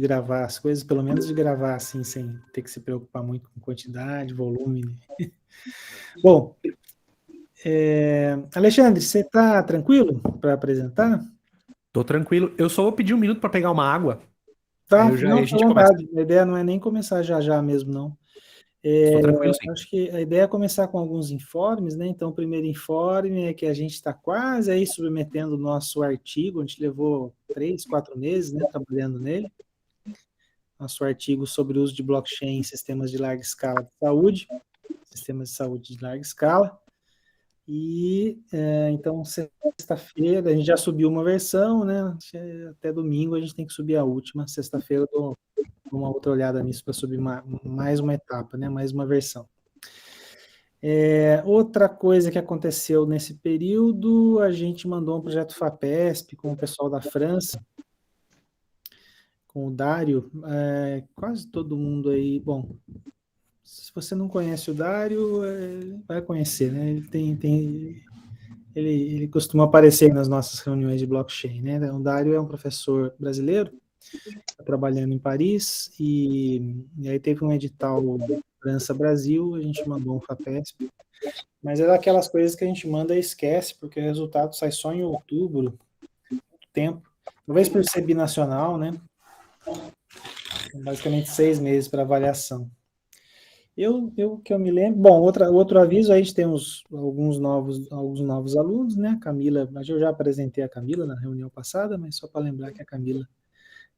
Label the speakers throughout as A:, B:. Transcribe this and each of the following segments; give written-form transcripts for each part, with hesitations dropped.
A: gravar as coisas, pelo menos de gravar assim, sem ter que se preocupar muito com quantidade, volume. Né? Bom, Alexandre, você está tranquilo para apresentar?
B: Tô tranquilo. Eu só vou pedir um minuto para pegar uma água.
A: Tá,
B: Aí
A: não,
B: a
A: fica à
B: gente começa.
A: vontade. A ideia não é nem começar já já mesmo, não.
B: Estou tranquilo, sim.
A: Acho que a ideia é começar com alguns informes, né? Então, o primeiro informe é que a gente está quase aí submetendo o nosso artigo, a gente levou 3, 4 meses, né, trabalhando nele. Nosso artigo sobre o uso de blockchain em sistemas de larga escala de saúde, sistemas de saúde de larga escala. E então, sexta-feira, a gente já subiu uma versão, né? Até domingo a gente tem que subir a última. Sexta-feira eu dou uma outra olhada nisso para subir mais uma etapa, né? Mais uma versão. Outra coisa que aconteceu nesse período, a gente mandou um projeto FAPESP com o pessoal da França, com o Dário, quase todo mundo aí, bom, se você não conhece o Dário, vai conhecer, né? Ele costuma aparecer nas nossas reuniões de blockchain, né? O Dário é um professor brasileiro, tá trabalhando em Paris, e aí teve um edital França-Brasil, a gente mandou um FAPESP, mas é daquelas coisas que a gente manda e esquece, porque o resultado sai só em outubro, tempo. Talvez por ser binacional, né? Basicamente 6 meses para avaliação. Que eu me lembro. Bom, outro aviso, a gente tem alguns novos alunos, né? A Camila, mas eu já apresentei a Camila na reunião passada, mas só para lembrar que a Camila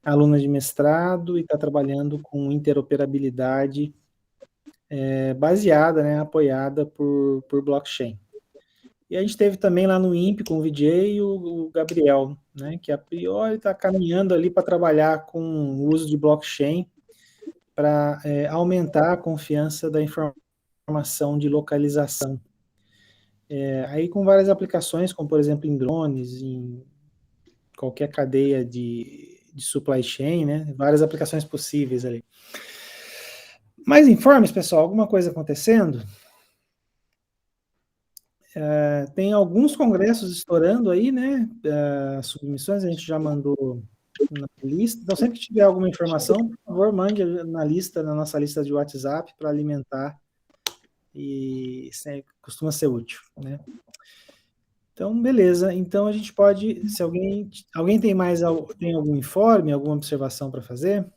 A: é aluna de mestrado e está trabalhando com interoperabilidade baseada, né? Apoiada por blockchain. E a gente teve também lá no INPE com o VJ o Gabriel, né? Que a priori está caminhando ali para trabalhar com o uso de blockchain para aumentar a confiança da informação de localização. Aí com várias aplicações, como por exemplo em drones, em qualquer cadeia de supply chain, né? Várias aplicações possíveis ali. Mais informes, pessoal, alguma coisa acontecendo? Tem alguns congressos estourando aí, né? Submissões, a gente já mandou na lista. Então, sempre que tiver alguma informação, por favor, mande na nossa lista de WhatsApp para alimentar e costuma ser útil, né? Então, beleza. Então a gente pode, se alguém tem algum informe, alguma observação para fazer?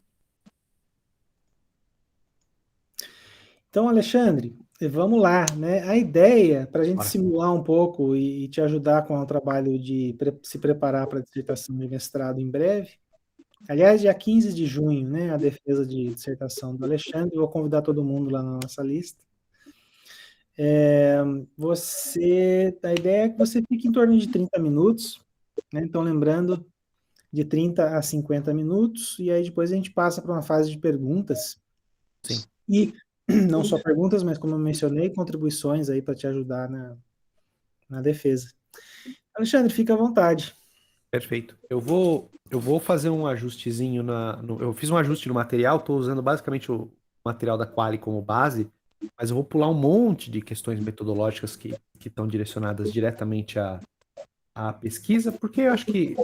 A: Então, Alexandre, vamos lá, né? A ideia, para a gente
B: Bora.
A: simular um pouco e te ajudar com o trabalho de se preparar para a dissertação de mestrado em breve. Aliás, dia 15 de junho, né? A defesa de dissertação do Alexandre. Vou convidar todo mundo lá na nossa lista. A ideia é que você fique em torno de 30 minutos, né? Então, lembrando, de 30 a 50 minutos, e aí depois a gente passa para uma fase de perguntas.
B: Sim,
A: E não só perguntas, mas como eu mencionei, contribuições aí para te ajudar na defesa. Alexandre, fica à vontade.
B: perfeito. Eu vou fazer um ajustezinho eu fiz um ajuste no material, estou usando basicamente o material da Quali como base, mas eu vou pular um monte de questões metodológicas que estão direcionadas diretamente à pesquisa, porque eu acho que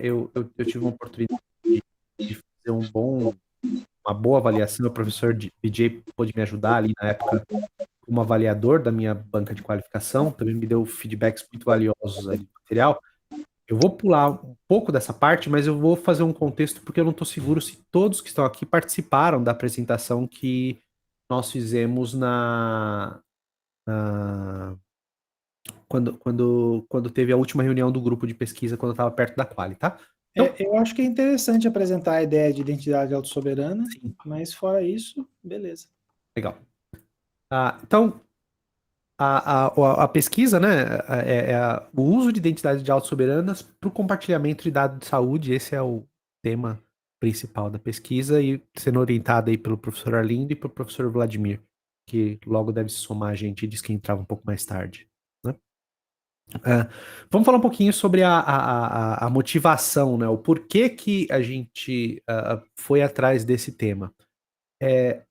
B: eu tive uma oportunidade de fazer uma boa avaliação. O professor BJ pôde me ajudar ali na época como avaliador da minha banca de qualificação, também me deu feedbacks muito valiosos ali no material. Eu vou pular um pouco dessa parte, mas eu vou fazer um contexto porque eu não estou seguro se todos que estão aqui participaram da apresentação que nós fizemos na- quando teve a última reunião do grupo de pesquisa, quando eu estava perto da Quali, tá? Então,
A: Eu acho que é interessante apresentar a ideia de identidade autossoberana,
B: sim,
A: mas fora isso, beleza.
B: legal. Então, a pesquisa, né, o uso de identidades de autossoberanas para o compartilhamento de dados de saúde, esse é o tema principal da pesquisa e sendo orientada aí pelo professor Arlindo e pelo professor Vladimir, que logo deve se somar a gente e disse que entrava um pouco mais tarde, né? Vamos falar um pouquinho sobre a motivação, né, o porquê que a gente foi atrás desse tema.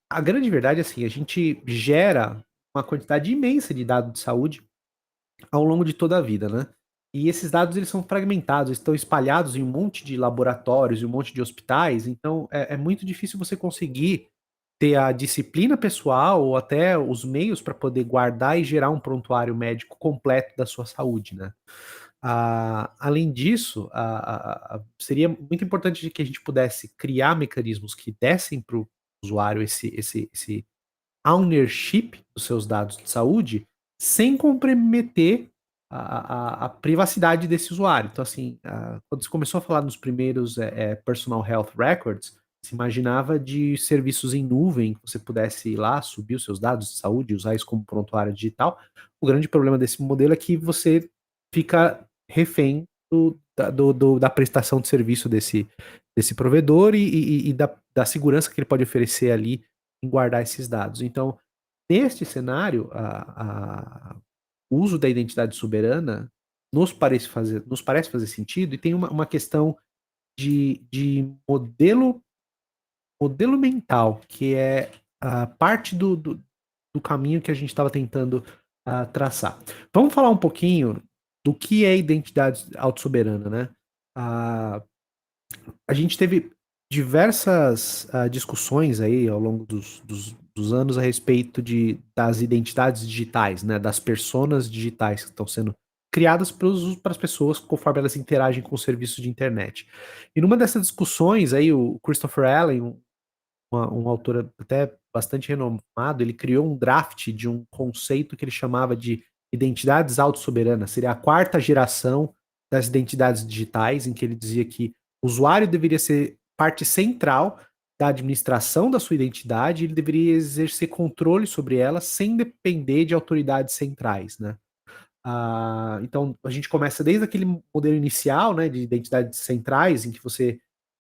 B: A grande verdade é assim, a gente gera uma quantidade imensa de dados de saúde ao longo de toda a vida, né? E esses dados eles são fragmentados, estão espalhados em um monte de laboratórios e um monte de hospitais, então é muito difícil você conseguir ter a disciplina pessoal ou até os meios para poder guardar e gerar um prontuário médico completo da sua saúde, né? Além disso, seria muito importante que a gente pudesse criar mecanismos que dessem para o usuário esse ownership dos seus dados de saúde sem comprometer a privacidade desse usuário. Então, assim, quando se começou a falar nos primeiros Personal Health Records, se imaginava de serviços em nuvem, que você pudesse ir lá, subir os seus dados de saúde, usar isso como prontuário digital. O grande problema desse modelo é que você fica refém da prestação de serviço desse provedor e da segurança que ele pode oferecer ali em guardar esses dados. Então, neste cenário, o uso da identidade soberana nos parece fazer sentido e tem uma questão de modelo mental, que é a parte do caminho que a gente estava tentando traçar. Vamos falar um pouquinho do que é identidade autossoberana, né? Ah, a gente teve diversas discussões aí ao longo dos anos a respeito das identidades digitais, né, das personas digitais que estão sendo criadas para as pessoas conforme elas interagem com os serviços de internet. E numa dessas discussões aí, o Christopher Allen, um autor até bastante renomado, ele criou um draft de um conceito que ele chamava de identidades autossoberanas. Seria a quarta geração das identidades digitais, em que ele dizia que o usuário deveria ser parte central da administração da sua identidade, e ele deveria exercer controle sobre ela sem depender de autoridades centrais, né? Então, a gente começa desde aquele modelo inicial, né, de identidades centrais, em que você,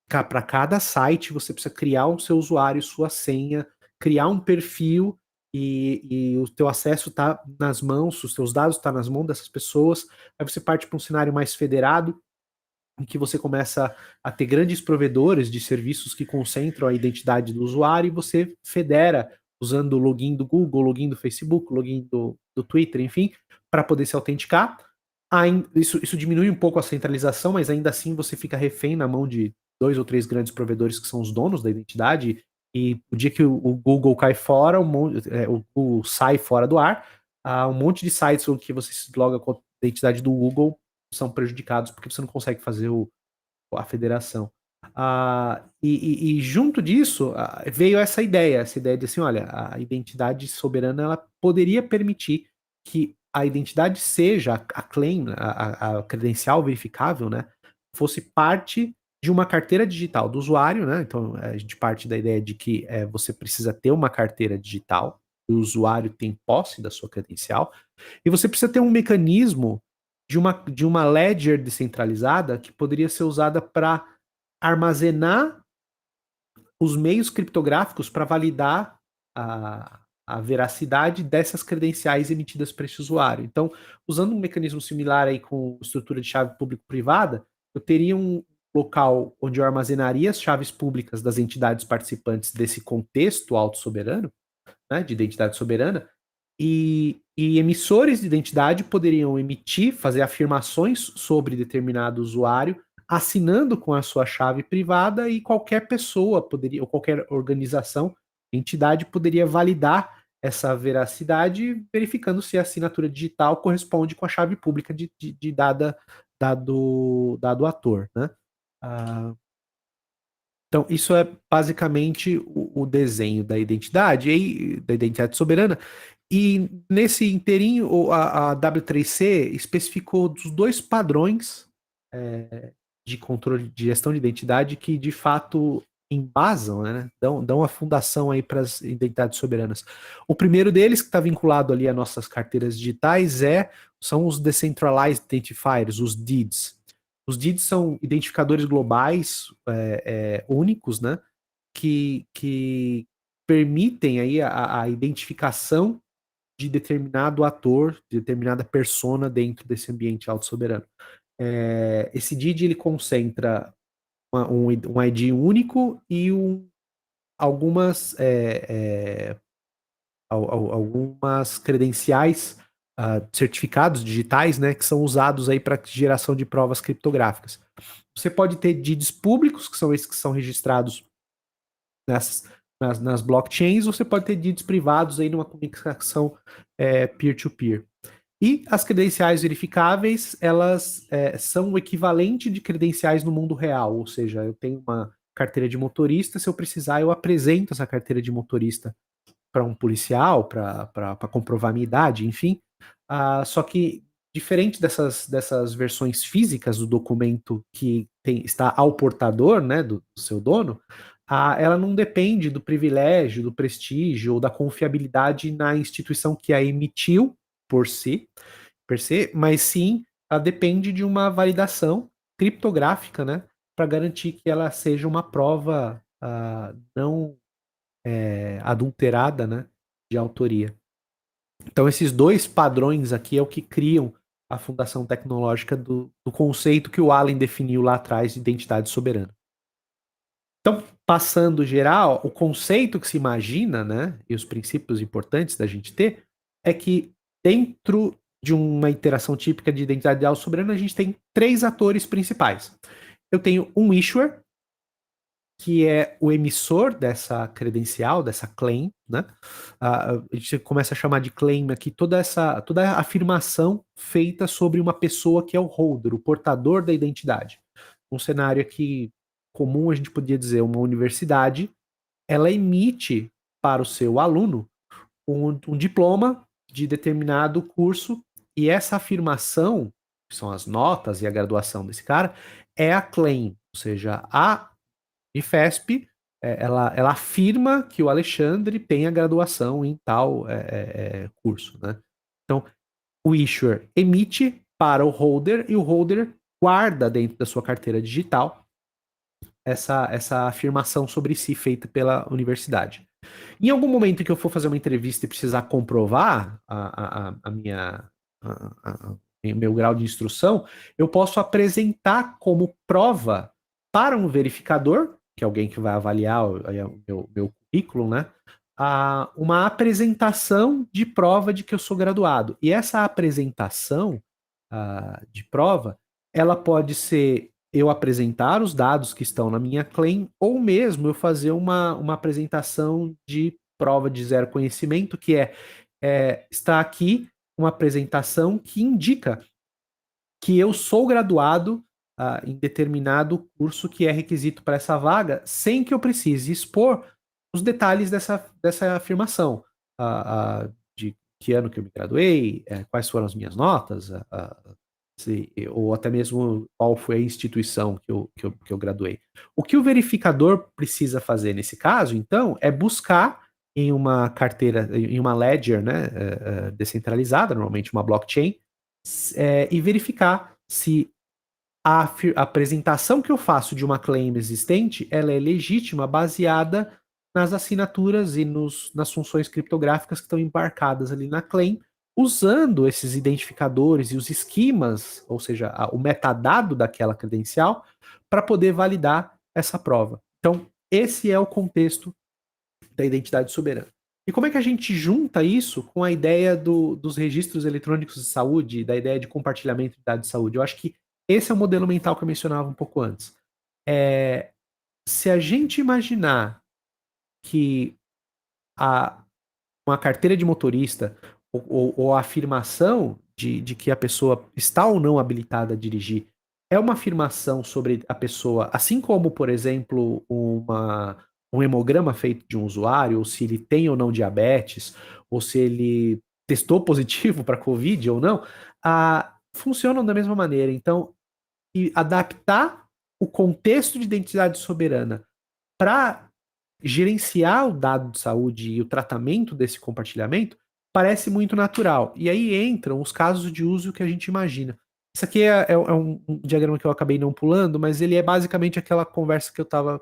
B: para cada site, você precisa criar o seu usuário, sua senha, criar um perfil e o teu acesso está nas mãos, os teus dados estão nas mãos dessas pessoas. Aí você parte para um cenário mais federado, em que você começa a ter grandes provedores de serviços que concentram a identidade do usuário e você federa usando o login do Google, login do Facebook, login do Twitter, enfim, para poder se autenticar. Isso diminui um pouco a centralização, mas ainda assim você fica refém na mão de 2 ou 3 grandes provedores que são os donos da identidade, e o dia que o Google cai fora, o Google sai fora do ar, um monte de sites que você se loga com a identidade do Google são prejudicados porque você não consegue fazer a federação. E junto disso veio essa ideia de assim, olha, a identidade soberana ela poderia permitir que a identidade seja a claim, a credencial verificável, né, fosse parte de uma carteira digital do usuário, né? Então a gente parte da ideia de que você precisa ter uma carteira digital, o usuário tem posse da sua credencial, e você precisa ter um mecanismo de uma ledger descentralizada que poderia ser usada para armazenar os meios criptográficos para validar a veracidade dessas credenciais emitidas para esse usuário. Então, usando um mecanismo similar aí com estrutura de chave público-privada, eu teria um local onde eu armazenaria as chaves públicas das entidades participantes desse contexto autossoberano, né, de identidade soberana, e emissores de identidade poderiam emitir, fazer afirmações sobre determinado usuário, assinando com a sua chave privada, e qualquer pessoa poderia, ou qualquer organização, entidade poderia validar essa veracidade, verificando se a assinatura digital corresponde com a chave pública de dado ator, né? Ah, então, isso é basicamente o desenho da identidade soberana. E nesse inteirinho, a W3C especificou dos 2 padrões de controle de gestão de identidade que, de fato, embasam, né, dão a fundação aí para as identidades soberanas. O primeiro deles, que está vinculado ali às nossas carteiras digitais, são os Decentralized Identifiers, os DIDs. Os DIDs são identificadores globais únicos, né, que permitem aí a identificação de determinado ator, de determinada persona dentro desse ambiente autossoberano. Esse DID ele concentra um ID único e algumas, algumas credenciais certificados digitais, né, que são usados aí para geração de provas criptográficas. Você pode ter DIDs públicos, que são esses que são registrados nas blockchains, ou você pode ter DIDs privados aí numa comunicação peer-to-peer. E as credenciais verificáveis, elas são o equivalente de credenciais no mundo real, ou seja, eu tenho uma carteira de motorista, se eu precisar, eu apresento essa carteira de motorista para um policial, para comprovar minha idade, enfim. Só que, diferente dessas versões físicas do documento que está ao portador, né, do seu dono, ela não depende do privilégio, do prestígio ou da confiabilidade na instituição que a emitiu por si, per se, mas sim ela depende de uma validação criptográfica, né, para garantir que ela seja uma prova não adulterada, né, de autoria. Então esses dois padrões aqui é o que criam a fundação tecnológica do conceito que o Allen definiu lá atrás de identidade soberana. Então, passando geral, o conceito que se imagina, né, e os princípios importantes da gente ter, é que dentro de uma interação típica de identidade soberana, a gente tem 3 atores principais. Eu tenho um issuer, que é o emissor dessa credencial, dessa claim, né? A gente começa a chamar de claim aqui toda a afirmação feita sobre uma pessoa que é o holder, o portador da identidade. Um cenário aqui comum, a gente podia dizer, uma universidade, ela emite para o seu aluno um diploma de determinado curso, e essa afirmação, que são as notas e a graduação desse cara, é a claim, ou seja, a IFESP, ela afirma que o Alexandre tem a graduação em tal curso, né? Então, o issuer emite para o holder e o holder guarda dentro da sua carteira digital essa afirmação sobre si feita pela universidade. Em algum momento que eu for fazer uma entrevista e precisar comprovar meu grau de instrução, eu posso apresentar como prova para um verificador, que é alguém que vai avaliar o meu currículo, né? Uma apresentação de prova de que eu sou graduado. E essa apresentação de prova, ela pode ser eu apresentar os dados que estão na minha claim, ou mesmo eu fazer uma apresentação de prova de zero conhecimento, que está aqui uma apresentação que indica que eu sou graduado em determinado curso que é requisito para essa vaga, sem que eu precise expor os detalhes dessa afirmação. De que ano que eu me graduei, quais foram as minhas notas, ou até mesmo qual foi a instituição que eu graduei. O que o verificador precisa fazer nesse caso, então, é buscar em uma carteira, em uma ledger, né, descentralizada, normalmente uma blockchain, e verificar se a apresentação que eu faço de uma claim existente, ela é legítima, baseada nas assinaturas e nas funções criptográficas que estão embarcadas ali na claim, usando esses identificadores e os esquemas, ou seja, o metadado daquela credencial, para poder validar essa prova. Então, esse é o contexto da identidade soberana. E como é que a gente junta isso com a ideia dos registros eletrônicos de saúde, da ideia de compartilhamento de dados de saúde? Eu acho que esse é o modelo mental que eu mencionava um pouco antes. Se a gente imaginar que uma carteira de motorista ou a afirmação de que a pessoa está ou não habilitada a dirigir é uma afirmação sobre a pessoa, assim como, por exemplo, um hemograma feito de um usuário, ou se ele tem ou não diabetes, ou se ele testou positivo para Covid ou não, funcionam da mesma maneira. Então, adaptar o contexto de identidade soberana para gerenciar o dado de saúde e o tratamento desse compartilhamento parece muito natural. E aí entram os casos de uso que a gente imagina. Isso aqui é um diagrama que eu acabei não pulando, mas ele é basicamente aquela conversa que eu estava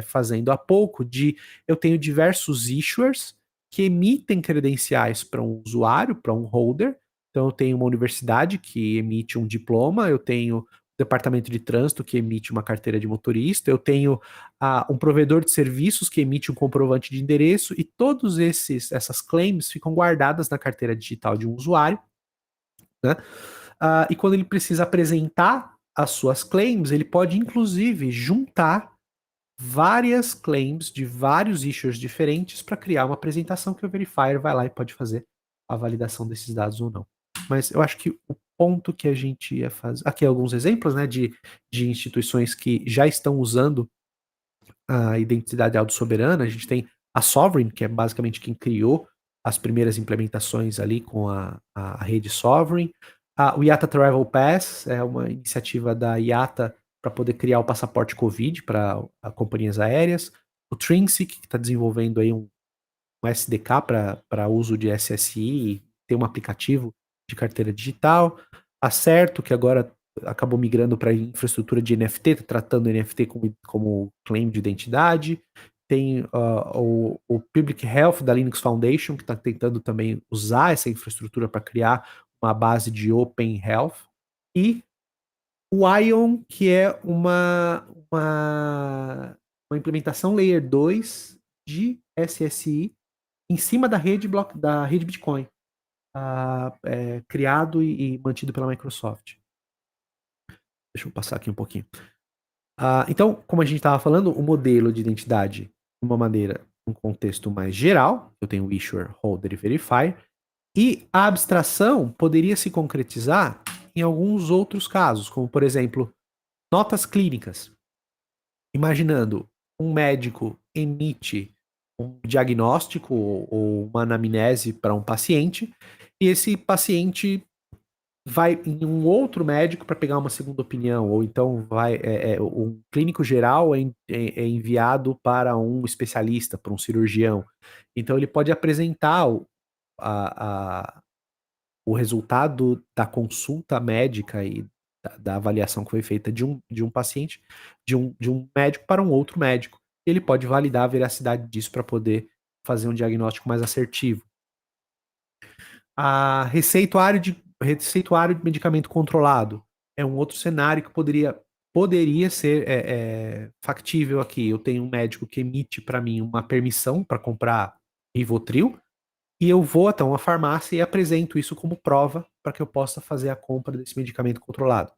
B: fazendo há pouco, de eu tenho diversos issuers que emitem credenciais para um usuário, para um holder. Então eu tenho uma universidade que emite um diploma, eu tenho departamento de trânsito que emite uma carteira de motorista, eu tenho um provedor de serviços que emite um comprovante de endereço, e todos essas claims ficam guardadas na carteira digital de um usuário, né? E quando ele precisa apresentar as suas claims, ele pode inclusive juntar várias claims de vários issuers diferentes para criar uma apresentação que o verifier vai lá e pode fazer a validação desses dados ou não. Mas eu acho que o ponto que a gente ia fazer... Aqui alguns exemplos, né, de instituições que já estão usando a identidade autossoberana. A gente tem a Sovereign, que é basicamente quem criou as primeiras implementações ali com a rede Sovereign. O IATA Travel Pass é uma iniciativa da IATA para poder criar o passaporte Covid para companhias aéreas. O Trinsic, que está desenvolvendo aí um SDK para uso de SSI e ter um aplicativo de carteira digital. A Certo, que agora acabou migrando para infraestrutura de NFT, tá tratando NFT como claim de identidade. Tem o Public Health da Linux Foundation, que está tentando também usar essa infraestrutura para criar uma base de Open Health. E o Ion, que é uma implementação Layer 2 de SSI em cima da rede Bitcoin, criado e mantido pela Microsoft. Deixa eu passar aqui um pouquinho. Então, como a gente estava falando, o modelo de identidade, de uma maneira, um contexto mais geral, eu tenho o issuer, holder e verifier, e a abstração poderia se concretizar em alguns outros casos, como, por exemplo, notas clínicas. Imaginando, um médico emite um diagnóstico ou uma anamnese para um paciente, e esse paciente vai em um outro médico para pegar uma segunda opinião, ou então um clínico geral é enviado para um especialista, para um cirurgião. Então ele pode apresentar o resultado da consulta médica e da avaliação que foi feita de um paciente, de um médico para um outro médico. Ele pode validar a veracidade disso para poder fazer um diagnóstico mais assertivo. A receituário de medicamento controlado é um outro cenário que poderia ser factível aqui. Eu tenho um médico que emite para mim uma permissão para comprar Rivotril, e eu vou até uma farmácia e apresento isso como prova para que eu possa fazer a compra desse medicamento controlado.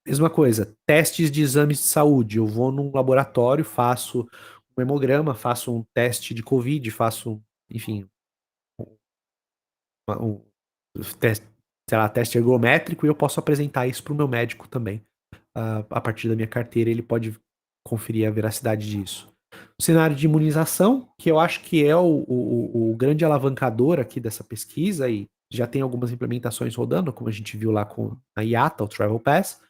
B: Mesma coisa, testes de exames de saúde. Eu vou num laboratório, faço um hemograma, faço um teste de Covid, faço, enfim, um teste, sei lá, teste ergométrico, e eu posso apresentar isso para o meu médico também. A partir da minha carteira, ele pode conferir a veracidade disso. O cenário de imunização, que eu acho que é o grande alavancador aqui dessa pesquisa, e já tem algumas implementações rodando, como a gente viu lá com a IATA, o Travel Pass.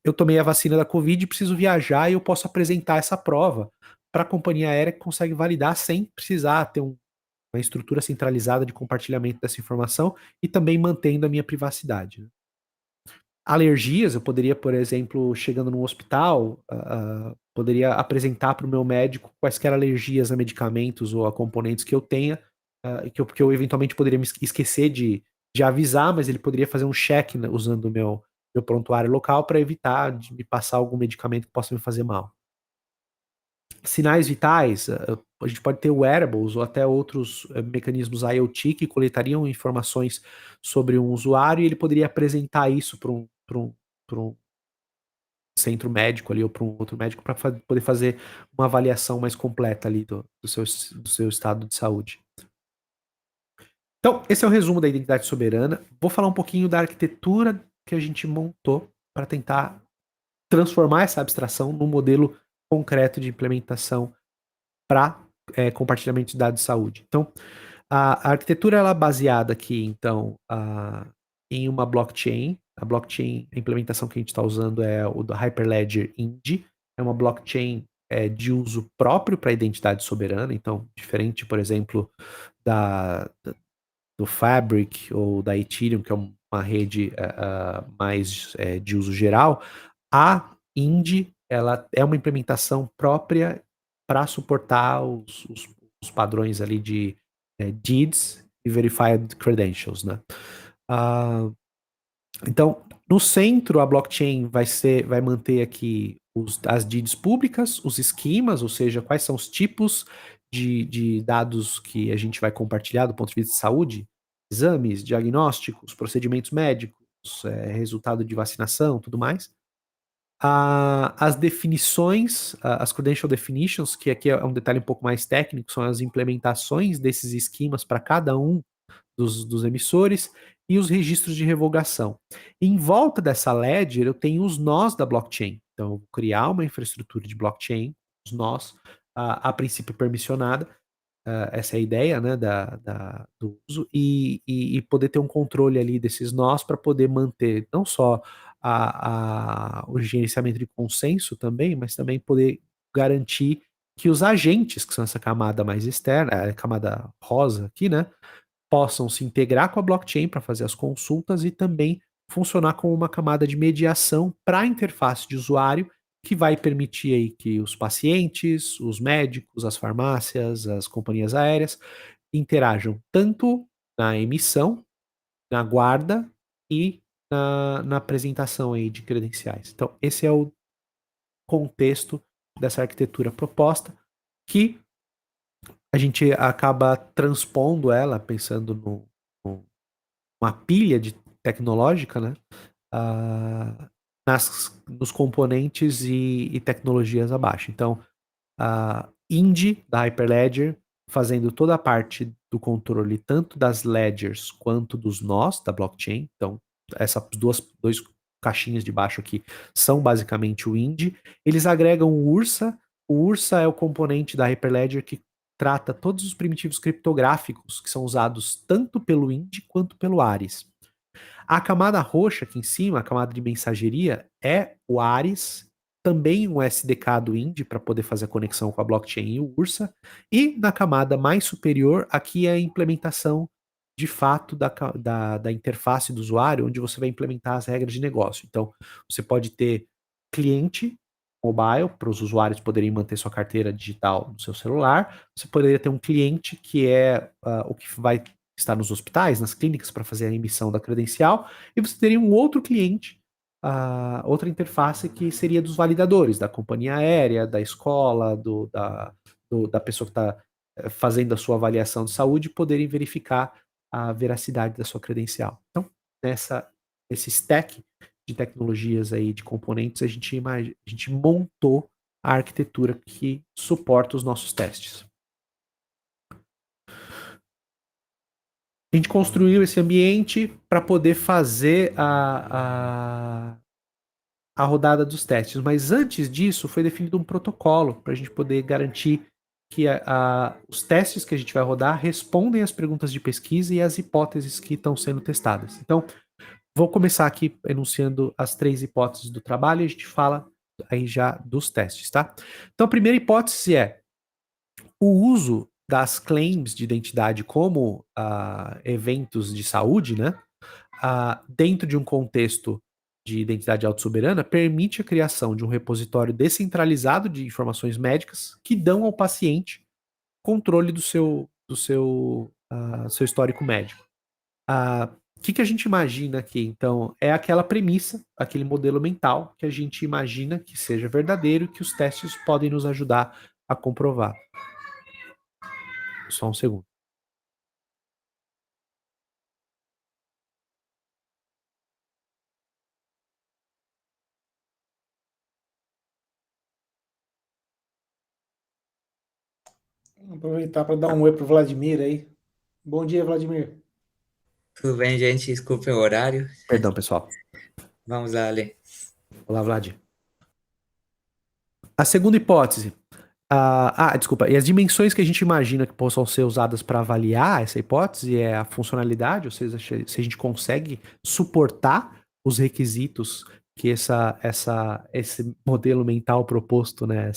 B: Eu tomei a vacina da Covid, preciso viajar e eu posso apresentar essa prova para a companhia aérea que consegue validar sem precisar ter uma estrutura centralizada de compartilhamento dessa informação e também mantendo a minha privacidade, né? Alergias, eu poderia, por exemplo, chegando num hospital, poderia apresentar para o meu médico quaisquer alergias a medicamentos ou a componentes que eu tenha, que eu eventualmente poderia me esquecer de avisar, mas ele poderia fazer um check, né, usando o meu prontuário local para evitar de me passar algum medicamento que possa me fazer mal. Sinais vitais, a gente pode ter wearables ou até outros mecanismos IoT que coletariam informações sobre um usuário, e ele poderia apresentar isso para um centro médico ali ou para um outro médico para poder fazer uma avaliação mais completa ali do seu estado de saúde. Então, esse é o resumo da identidade soberana. Vou falar um pouquinho da arquitetura que a gente montou para tentar transformar essa abstração num modelo concreto de implementação para compartilhamento de dados de saúde. Então, a arquitetura ela é baseada aqui, então, em uma blockchain. A blockchain, a implementação que a gente está usando é o do Hyperledger Indy. É uma blockchain de uso próprio para identidade soberana. Então, diferente, por exemplo, do Fabric ou da Ethereum, que é uma rede mais de uso geral, a Indy ela é uma implementação própria para suportar os padrões ali de DIDs e Verified Credentials, né? Então, no centro, a blockchain vai manter aqui as DIDs públicas, os esquemas, ou seja, quais são os tipos de dados que a gente vai compartilhar do ponto de vista de saúde, exames, diagnósticos, procedimentos médicos, resultado de vacinação, tudo mais. As definições, as credential definitions, que aqui é um detalhe um pouco mais técnico, são as implementações desses esquemas para cada um dos emissores e os registros de revogação. Em volta dessa ledger, eu tenho os nós da blockchain. Então, eu vou criar uma infraestrutura de blockchain, os nós, a princípio permissionada, essa é a ideia, né, do uso, e poder ter um controle ali desses nós para poder manter não só o gerenciamento de consenso também, mas também poder garantir que os agentes, que são essa camada mais externa, a camada rosa aqui, né, possam se integrar com a blockchain para fazer as consultas e também funcionar como uma camada de mediação para a interface de usuário, que vai permitir aí que os pacientes, os médicos, as farmácias, as companhias aéreas interajam tanto na emissão, na guarda e na apresentação aí de credenciais. Então, esse é o contexto dessa arquitetura proposta, que a gente acaba transpondo ela, pensando numa pilha tecnológica, né? Nos componentes e tecnologias abaixo. Então, a Indy, da Hyperledger, fazendo toda a parte do controle, tanto das ledgers quanto dos nós da blockchain. Então, essas dois caixinhas de baixo aqui são basicamente o Indy. Eles agregam o Ursa. O Ursa é o componente da Hyperledger que trata todos os primitivos criptográficos que são usados tanto pelo Indy quanto pelo Ares. A camada roxa aqui em cima, a camada de mensageria, é o Ares, também um SDK do Indy para poder fazer a conexão com a blockchain e o Ursa. E na camada mais superior, aqui é a implementação de fato da interface do usuário, onde você vai implementar as regras de negócio. Então, você pode ter cliente mobile, para os usuários poderem manter sua carteira digital no seu celular. Você poderia ter um cliente que é o que vai estar nos hospitais, nas clínicas, para fazer a emissão da credencial, e você teria um outro cliente, outra interface que seria dos validadores, da companhia aérea, da escola, da pessoa que está fazendo a sua avaliação de saúde, poderem verificar a veracidade da sua credencial. Então, esse stack de tecnologias aí, de componentes, a gente montou a arquitetura que suporta os nossos testes. A gente construiu esse ambiente para poder fazer a rodada dos testes, mas antes disso foi definido um protocolo para a gente poder garantir que os testes que a gente vai rodar respondem às perguntas de pesquisa e às hipóteses que estão sendo testadas. Então, vou começar aqui enunciando as 3 hipóteses do trabalho e a gente fala aí já dos testes, tá? Então, a primeira hipótese é o uso das claims de identidade como eventos de saúde, né? Dentro de um contexto de identidade autossoberana, permite a criação de um repositório descentralizado de informações médicas que dão ao paciente controle do seu histórico médico. O que a gente imagina aqui, então, é aquela premissa, aquele modelo mental que a gente imagina que seja verdadeiro e que os testes podem nos ajudar a comprovar. Só um segundo.
A: Vamos aproveitar para dar um oi pro Vladimir aí. Bom dia, Vladimir.
C: Tudo bem, gente? Desculpe o horário.
B: Perdão, pessoal.
C: Vamos lá, Ale.
B: Olá, Vlad. A segunda hipótese. Desculpa. E as dimensões que a gente imagina que possam ser usadas para avaliar essa hipótese é a funcionalidade, ou seja, se a gente consegue suportar os requisitos que esse modelo mental proposto, né,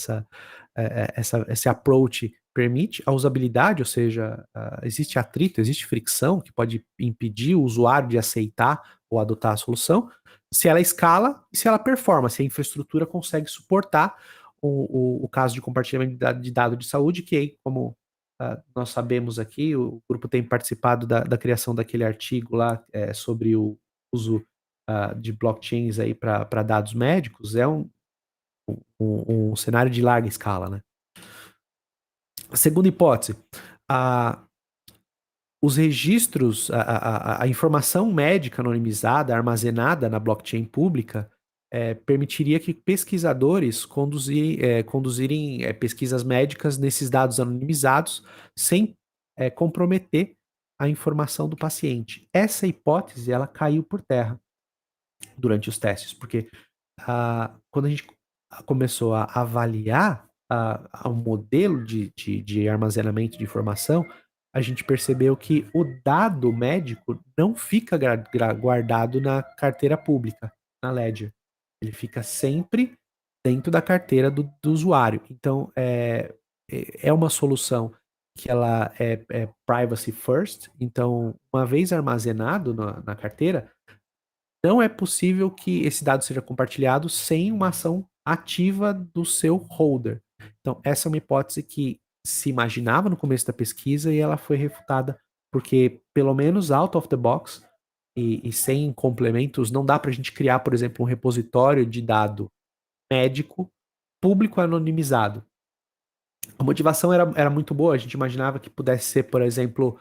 B: esse approach permite, a usabilidade, ou seja, existe atrito, existe fricção que pode impedir o usuário de aceitar ou adotar a solução, se ela escala e se ela performa, se a infraestrutura consegue suportar o caso de compartilhamento de dados de saúde, que, como nós sabemos aqui, o grupo tem participado da criação daquele artigo lá sobre o uso de blockchains aí para dados médicos, é um cenário de larga escala, né? A segunda hipótese, os registros, a informação médica anonimizada, armazenada na blockchain pública, permitiria que pesquisadores conduzirem pesquisas médicas nesses dados anonimizados sem comprometer a informação do paciente. Essa hipótese, ela caiu por terra durante os testes, porque quando a gente começou a avaliar o modelo de armazenamento de informação, a gente percebeu que o dado médico não fica guardado na carteira pública, na Ledger. Ele fica sempre dentro da carteira do usuário. Então, é uma solução que ela é privacy first. Então, uma vez armazenado na carteira, não é possível que esse dado seja compartilhado sem uma ação ativa do seu holder. Então, essa é uma hipótese que se imaginava no começo da pesquisa e ela foi refutada porque, pelo menos out of the box e sem complementos, não dá para a gente criar, por exemplo, um repositório de dado médico público anonimizado. A motivação era muito boa, a gente imaginava que pudesse ser, por exemplo,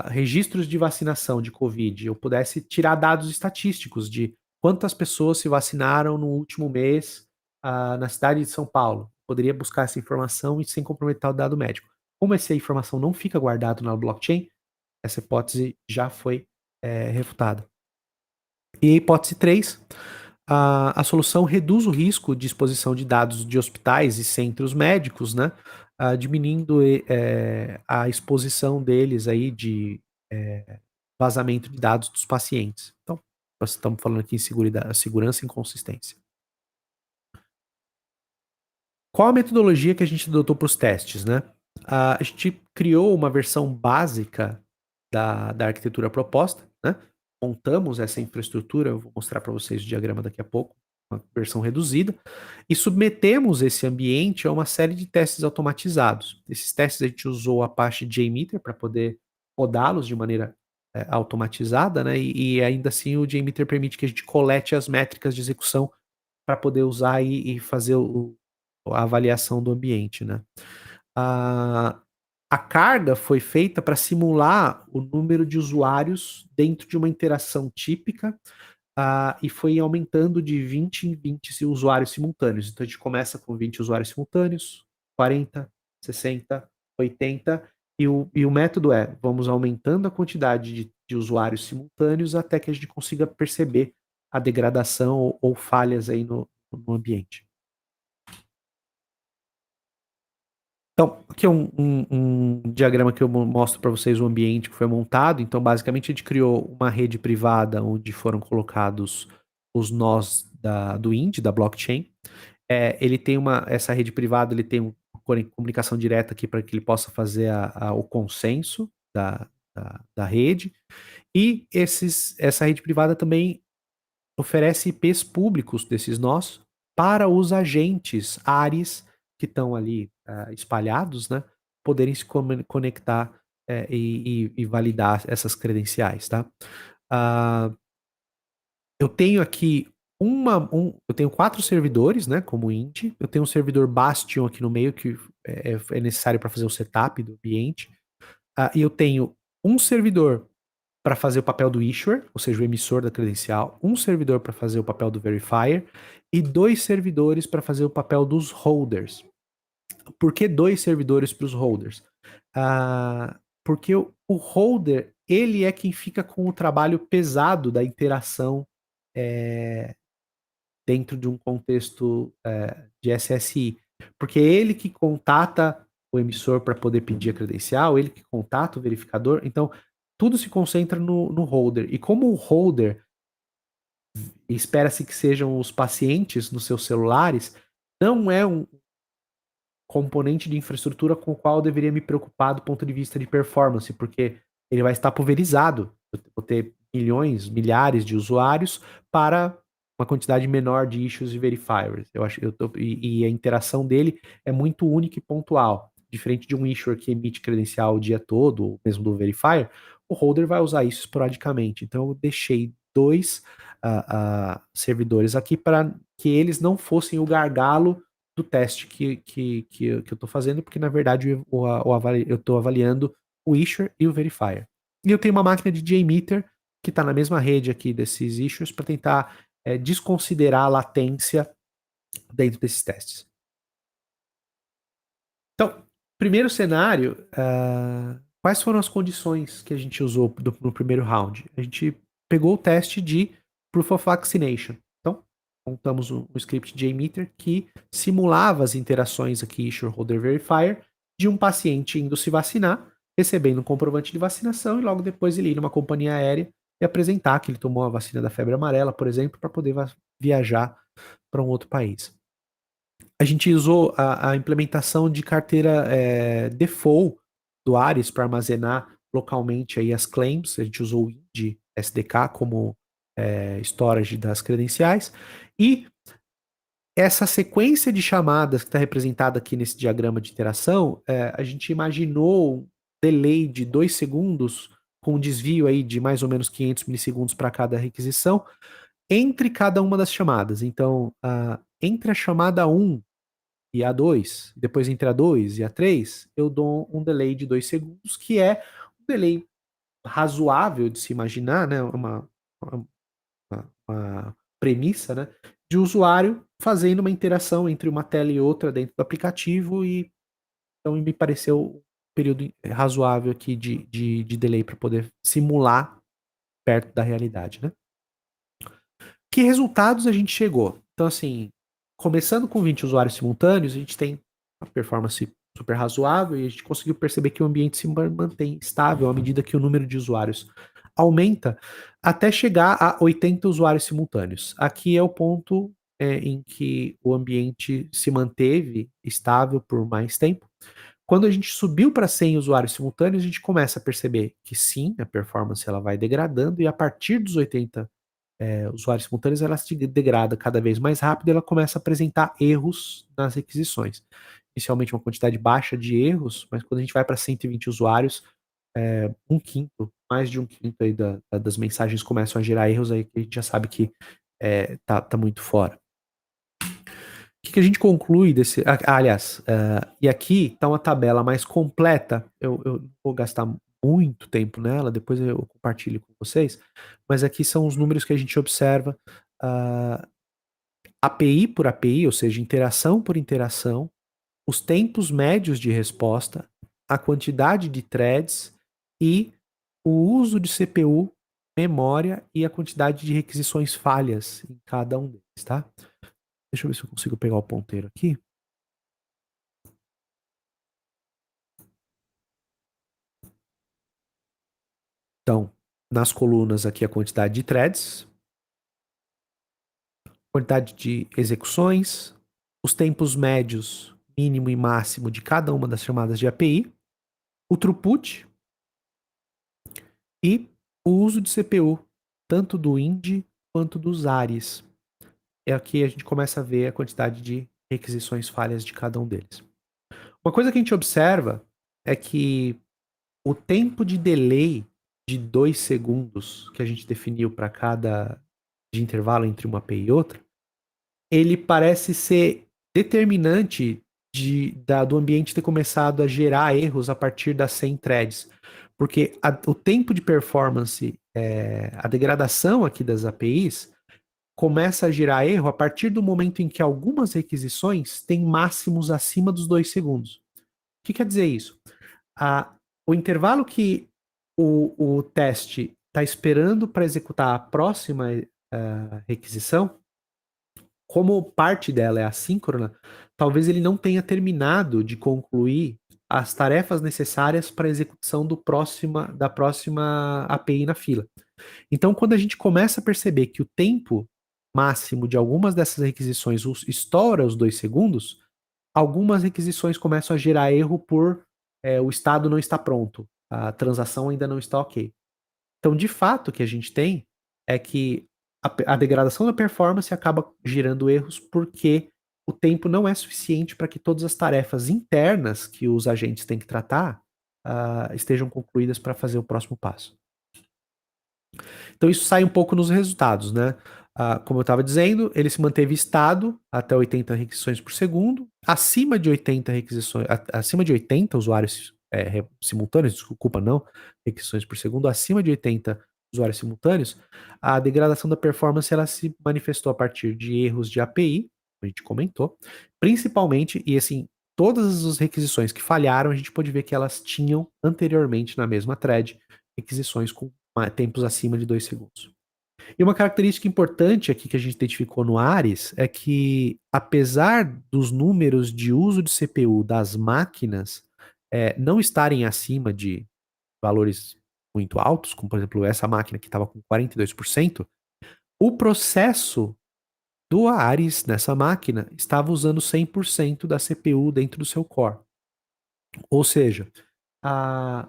B: registros de vacinação de Covid, eu pudesse tirar dados estatísticos de quantas pessoas se vacinaram no último mês na cidade de São Paulo. Poderia buscar essa informação e sem comprometer o dado médico. Como essa informação não fica guardada na blockchain, essa hipótese já foi refutada. E a hipótese 3, a solução reduz o risco de exposição de dados de hospitais e centros médicos, né? Diminuindo a exposição deles aí de vazamento de dados dos pacientes. Então, nós estamos falando aqui em segurança e inconsistência. Qual a metodologia que a gente adotou para os testes, né? A gente criou uma versão básica da arquitetura proposta, né? Montamos essa infraestrutura, eu vou mostrar para vocês o diagrama daqui a pouco, uma versão reduzida, e submetemos esse ambiente a uma série de testes automatizados. Esses testes a gente usou a Apache JMeter para poder rodá-los de maneira automatizada, né? E ainda assim o JMeter permite que a gente colete as métricas de execução para poder usar e fazer a avaliação do ambiente, né? A carga foi feita para simular o número de usuários dentro de uma interação típica e foi aumentando de 20 em 20 usuários simultâneos. Então a gente começa com 20 usuários simultâneos, 40, 60, 80, e o método vamos aumentando a quantidade de usuários simultâneos até que a gente consiga perceber a degradação ou falhas aí no ambiente. Então, aqui é um diagrama que eu mostro para vocês o ambiente que foi montado. Então, basicamente, a gente criou uma rede privada onde foram colocados os nós do IND, da blockchain. Ele tem essa rede privada, ele tem uma comunicação direta aqui para que ele possa fazer o consenso da rede. E essa rede privada também oferece IPs públicos desses nós para os agentes ARES que estão ali espalhados, né, poderem se conectar e validar essas credenciais, tá? Eu tenho aqui eu tenho 4 servidores, né, como int. Eu tenho um servidor Bastion aqui no meio que é necessário para fazer o setup do ambiente. E eu tenho um servidor para fazer o papel do issuer, ou seja, o emissor da credencial, um servidor para fazer o papel do verifier e 2 servidores para fazer o papel dos holders. Por que 2 servidores para os holders? Porque o holder, ele é quem fica com o trabalho pesado da interação dentro de um contexto de SSI. Porque é ele que contata o emissor para poder pedir a credencial, ele que contata o verificador. Então, tudo se concentra no holder. E como o holder espera-se que sejam os pacientes nos seus celulares, não é um componente de infraestrutura com o qual eu deveria me preocupar do ponto de vista de performance, porque ele vai estar pulverizado. Eu vou ter milhões, milhares de usuários para uma quantidade menor de issues e verifiers. E a interação dele é muito única e pontual. Diferente de um issuer que emite credencial o dia todo, ou mesmo do verifier, o holder vai usar isso esporadicamente. Então eu deixei 2 servidores aqui para que eles não fossem o gargalo do teste que eu estou fazendo, porque na verdade eu estou avaliando o issuer e o verifier. E eu tenho uma máquina de JMeter, que está na mesma rede aqui desses issues, para tentar desconsiderar a latência dentro desses testes. Então, primeiro cenário, quais foram as condições que a gente usou no primeiro round? A gente pegou o teste de Proof of Vaccination. Então, montamos um script JMeter que simulava as interações aqui, Issue Holder Verifier, de um paciente indo se vacinar, recebendo um comprovante de vacinação e logo depois ele ir numa companhia aérea e apresentar que ele tomou a vacina da febre amarela, por exemplo, para poder viajar para um outro país. A gente usou a implementação de carteira default do Ares para armazenar localmente aí as claims. A gente usou o IND SDK como storage das credenciais. E essa sequência de chamadas que está representada aqui nesse diagrama de interação, a gente imaginou um delay de 2 segundos com um desvio aí de mais ou menos 500 milissegundos para cada requisição entre cada uma das chamadas. Então, entre a chamada 1 e a 2, depois entre a 2 e a 3, eu dou um delay de 2 segundos, que é um delay razoável de se imaginar, né? Uma premissa, né? De usuário fazendo uma interação entre uma tela e outra dentro do aplicativo, e então me pareceu um período razoável aqui de delay para poder simular perto da realidade, né? Que resultados a gente chegou? Então, assim, começando com 20 usuários simultâneos, a gente tem uma performance super razoável e a gente conseguiu perceber que o ambiente se mantém estável à medida que o número de usuários aumenta até chegar a 80 usuários simultâneos. Aqui é o ponto em que o ambiente se manteve estável por mais tempo. Quando a gente subiu para 100 usuários simultâneos, a gente começa a perceber que sim, a performance ela vai degradando, e a partir dos 80 usuários simultâneos, ela se degrada cada vez mais rápido e ela começa a apresentar erros nas requisições. Inicialmente uma quantidade baixa de erros, mas quando a gente vai para 120 usuários, um quinto, mais de um quinto aí das mensagens começam a gerar erros, aí que a gente já sabe que tá muito fora. O que a gente conclui desse... aliás, e aqui está uma tabela mais completa, eu vou gastar muito tempo nela, depois eu compartilho com vocês, mas aqui são os números que a gente observa, API por API, ou seja, interação por interação, os tempos médios de resposta, a quantidade de threads e o uso de CPU, memória e a quantidade de requisições falhas em cada um deles, tá? Deixa eu ver se eu consigo pegar o ponteiro aqui. Então, nas colunas aqui a quantidade de threads, quantidade de execuções, os tempos médios, mínimo e máximo de cada uma das chamadas de API, o throughput e o uso de CPU, tanto do IND quanto dos ARES. Aqui a gente começa a ver a quantidade de requisições falhas de cada um deles. Uma coisa que a gente observa é que o tempo de delay de 2 segundos que a gente definiu para cada de intervalo entre uma API e outra, ele parece ser determinante do ambiente ter começado a gerar erros a partir das 100 threads. Porque o tempo de performance, a degradação aqui das APIs, começa a gerar erro a partir do momento em que algumas requisições têm máximos acima dos 2 segundos. O que quer dizer isso? O intervalo que o teste está esperando para executar a próxima requisição, como parte dela é assíncrona, talvez ele não tenha terminado de concluir as tarefas necessárias para a execução da próxima API na fila. Então, quando a gente começa a perceber que o tempo máximo de algumas dessas requisições estoura os 2 segundos, algumas requisições começam a gerar erro por o estado não está pronto, a transação ainda não está ok. Então, de fato, o que a gente tem é que a degradação da performance acaba gerando erros porque o tempo não é suficiente para que todas as tarefas internas que os agentes têm que tratar estejam concluídas para fazer o próximo passo. Então isso sai um pouco nos resultados, né? Como eu estava dizendo, ele se manteve estado até 80 requisições por segundo. Acima de 80 usuários simultâneos, desculpa, não, requisições por segundo acima de 80 usuários simultâneos, a degradação da performance ela se manifestou a partir de erros de API, a gente comentou, principalmente, e assim, todas as requisições que falharam, a gente pôde ver que elas tinham anteriormente na mesma thread requisições com tempos acima de 2 segundos. E uma característica importante aqui que a gente identificou no Ares é que, apesar dos números de uso de CPU das máquinas não estarem acima de valores muito altos, como por exemplo essa máquina que estava com 42%, o processo do Ares nessa máquina estava usando 100% da CPU dentro do seu core. Ou seja, a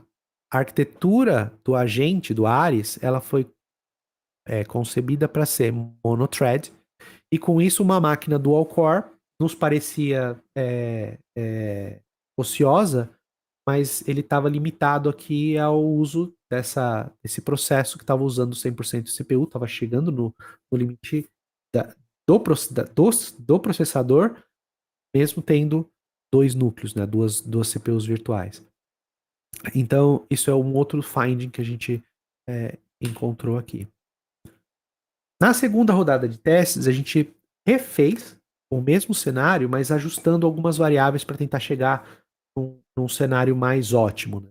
B: arquitetura do agente, do Ares, ela foi concebida para ser monothread, e com isso uma máquina dual core nos parecia ociosa, mas ele estava limitado aqui ao uso desse processo que estava usando 100% de CPU, estava chegando no limite do processador, mesmo tendo 2 núcleos, né, duas CPUs virtuais. Então, isso é um outro finding que a gente encontrou aqui. Na segunda rodada de testes, a gente refez o mesmo cenário, mas ajustando algumas variáveis para tentar chegar num cenário mais ótimo, né?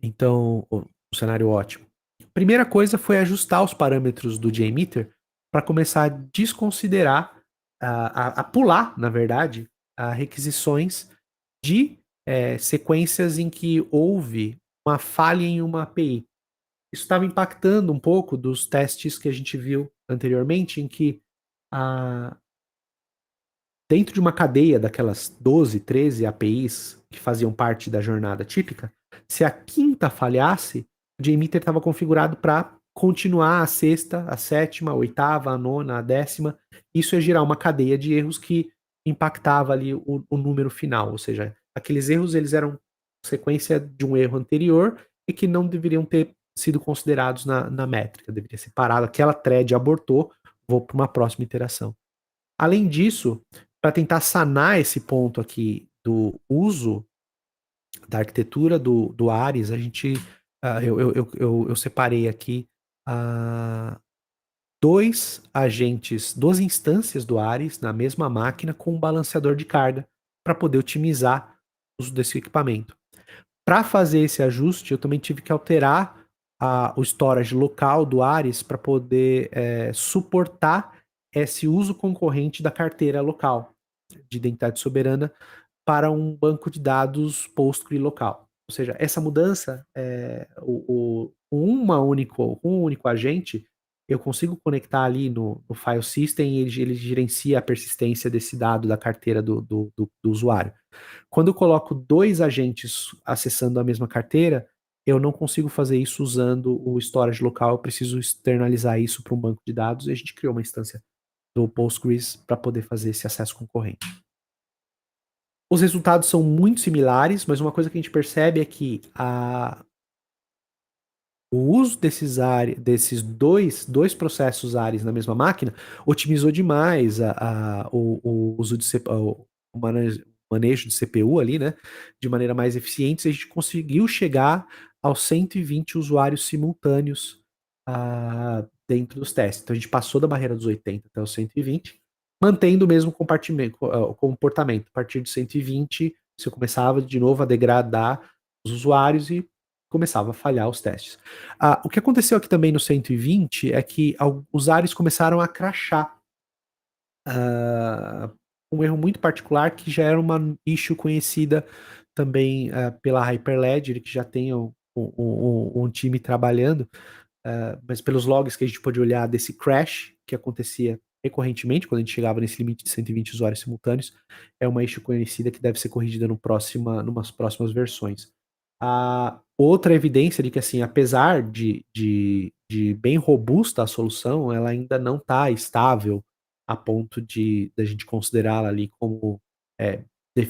B: Então, um cenário ótimo. Primeira coisa foi ajustar os parâmetros do JMeter para começar a desconsiderar, a pular, na verdade, requisições de sequências em que houve uma falha em uma API. Isso estava impactando um pouco dos testes que a gente viu anteriormente, em que dentro de uma cadeia daquelas 12, 13 APIs que faziam parte da jornada típica, se a quinta falhasse, o JMeter estava configurado para continuar a sexta, a sétima, a oitava, a nona, a décima. Isso ia gerar uma cadeia de erros que impactava ali o número final, ou seja, aqueles erros eles eram sequência de um erro anterior e que não deveriam ter sido considerados na métrica, deveria ser parado, aquela thread abortou, vou para uma próxima iteração. Além disso, para tentar sanar esse ponto aqui do uso da arquitetura do Ares, a gente, eu separei aqui 2 agentes, 2 instâncias do Ares na mesma máquina com um balanceador de carga para poder otimizar o uso desse equipamento. Para fazer esse ajuste, eu também tive que alterar o storage local do Ares para poder suportar esse uso concorrente da carteira local de identidade soberana para um banco de dados Postgre local. Ou seja, essa mudança, com um único agente, eu consigo conectar ali no file system e ele gerencia a persistência desse dado da carteira do usuário. Quando eu coloco 2 agentes acessando a mesma carteira, eu não consigo fazer isso usando o storage local, eu preciso externalizar isso para um banco de dados, e a gente criou uma instância do Postgres para poder fazer esse acesso concorrente. Os resultados são muito similares, mas uma coisa que a gente percebe é que o uso desses dois processos Ares na mesma máquina otimizou demais o uso de CPU, o manejo de CPU ali, né, de maneira mais eficiente, e a gente conseguiu chegar aos 120 usuários simultâneos dentro dos testes. Então a gente passou da barreira dos 80 até os 120, mantendo o mesmo comportamento. A partir de 120, você começava de novo a degradar os usuários e começava a falhar os testes. O que aconteceu aqui também no 120 é que os Ares começaram a crashar. Um erro muito particular que já era uma issue conhecida também pela Hyperledger, que já tem um time trabalhando, mas pelos logs que a gente pôde olhar desse crash que acontecia recorrentemente quando a gente chegava nesse limite de 120 usuários simultâneos, é uma issue conhecida que deve ser corrigida numas próximas versões. Outra evidência de que, assim, apesar de bem robusta a solução, ela ainda não está estável a ponto de a gente considerá-la ali como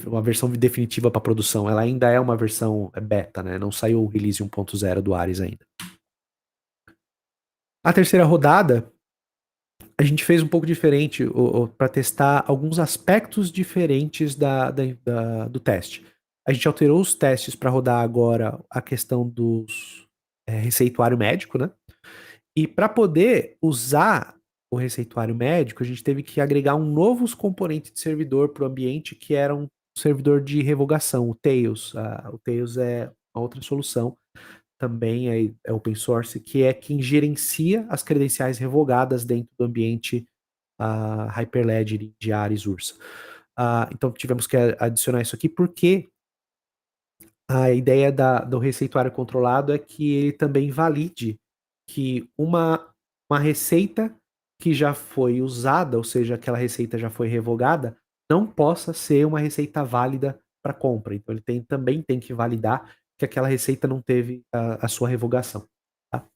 B: uma versão definitiva para produção. Ela ainda é uma versão beta, né? Não saiu o release 1.0 do Ares ainda. A terceira rodada, a gente fez um pouco diferente para testar alguns aspectos diferentes do teste. A gente alterou os testes para rodar agora a questão dos receituário médico, né? E para poder usar o receituário médico, a gente teve que agregar um novo componente de servidor para o ambiente, que era um servidor de revogação, o Tails. O Tails é uma outra solução, também é open source, que é quem gerencia as credenciais revogadas dentro do ambiente Hyperledger de Ares Ursa. Então tivemos que adicionar isso aqui porque a ideia do receituário controlado é que ele também valide que uma receita que já foi usada, ou seja, aquela receita já foi revogada, não possa ser uma receita válida para compra. Então ele também tem que validar que aquela receita não teve a sua revogação. Tá?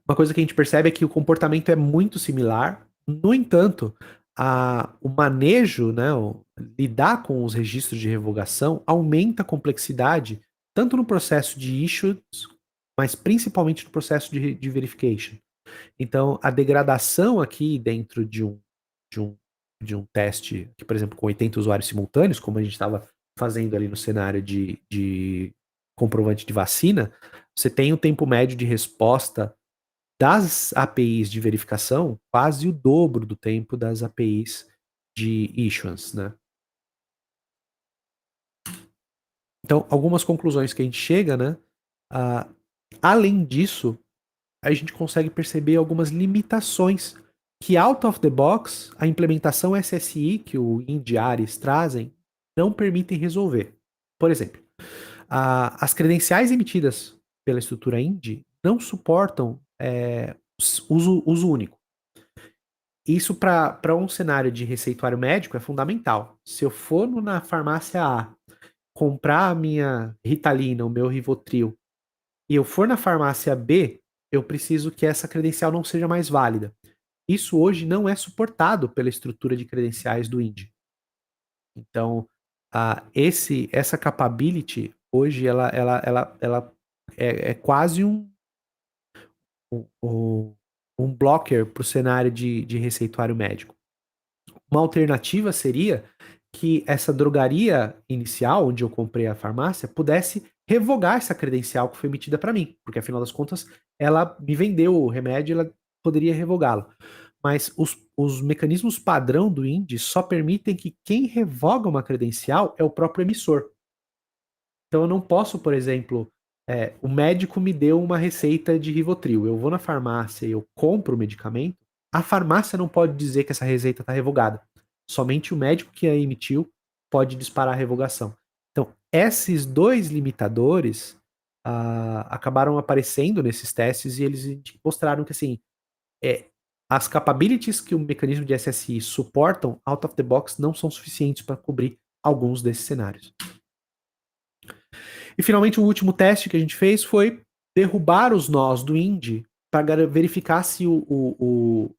B: Uma coisa que a gente percebe é que o comportamento é muito similar. No entanto, o manejo, né, lidar com os registros de revogação aumenta a complexidade tanto no processo de issues, mas principalmente no processo de verification. Então, a degradação aqui dentro de um teste, que, por exemplo, com 80 usuários simultâneos, como a gente estava fazendo ali no cenário de comprovante de vacina, você tem um tempo médio de resposta das APIs de verificação quase o dobro do tempo das APIs de issuance, né? Então, algumas conclusões que a gente chega, né? Além disso, a gente consegue perceber algumas limitações que out of the box, a implementação SSI que o Indy Ares trazem não permitem resolver. Por exemplo, as credenciais emitidas pela estrutura Indy não suportam uso único. Isso para um cenário de receituário médico é fundamental. Se eu for na farmácia A comprar a minha Ritalina, o meu Rivotril, e eu for na farmácia B, eu preciso que essa credencial não seja mais válida. Isso hoje não é suportado pela estrutura de credenciais do Indy. Então, essa capability, hoje, ela é quase um blocker para o cenário de receituário médico. Uma alternativa seria que essa drogaria inicial, onde eu comprei a farmácia, pudesse revogar essa credencial que foi emitida para mim, porque afinal das contas ela me vendeu o remédio, ela poderia revogá-lo. Mas os mecanismos padrão do INDE só permitem que quem revoga uma credencial é o próprio emissor. Então eu não posso, por exemplo, o médico me deu uma receita de Rivotril, eu vou na farmácia e eu compro o medicamento, a farmácia não pode dizer que essa receita está revogada. Somente o médico que a emitiu pode disparar a revogação. Então, esses dois limitadores acabaram aparecendo nesses testes e eles mostraram que assim, as capabilities que o mecanismo de SSI suportam out of the box não são suficientes para cobrir alguns desses cenários. E finalmente o último teste que a gente fez foi derrubar os nós do Indy para verificar se o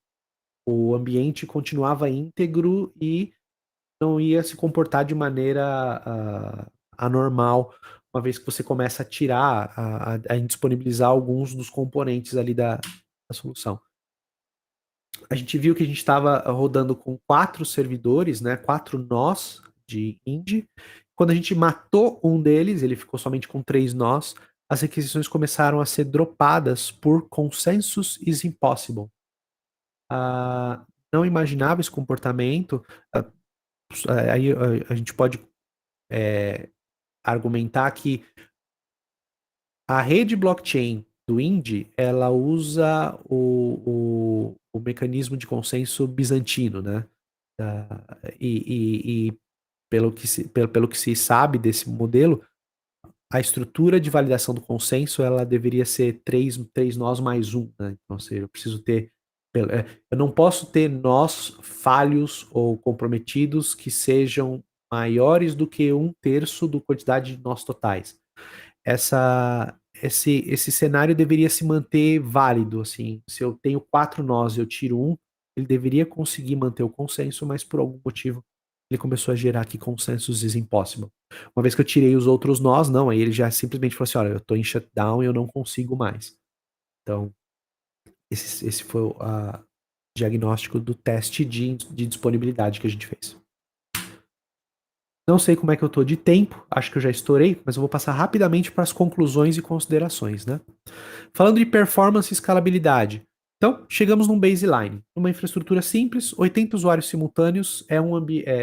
B: ambiente continuava íntegro e não ia se comportar de maneira anormal, uma vez que você começa a tirar, a indisponibilizar alguns dos componentes ali da solução. A gente viu que a gente estava rodando com 4 servidores, né, 4 nós de Indy. Quando a gente matou um deles, ele ficou somente com 3 nós, as requisições começaram a ser dropadas por consensus is impossible. Não imaginava esse comportamento. Aí a gente pode argumentar que a rede blockchain do Indy, ela usa o mecanismo de consenso bizantino, né? E pelo que se sabe desse modelo, a estrutura de validação do consenso ela deveria ser 3 nós mais 1, né? Então, ou seja, eu preciso ter. Eu não posso ter nós falhos ou comprometidos que sejam maiores do que 1/3 da quantidade de nós totais. Esse cenário deveria se manter válido, assim. Se eu tenho 4 nós e eu tiro um, ele deveria conseguir manter o consenso, mas por algum motivo ele começou a gerar aqui consensus is impossible. Uma vez que eu tirei os outros nós, não, aí ele já simplesmente falou assim, olha, eu estou em shutdown e eu não consigo mais. Então, esse foi o diagnóstico do teste de disponibilidade que a gente fez. Não sei como é que eu tô de tempo, acho que eu já estourei, mas eu vou passar rapidamente para as conclusões e considerações, né? Falando de performance e escalabilidade. Então, chegamos num baseline. Uma infraestrutura simples, 80 usuários simultâneos,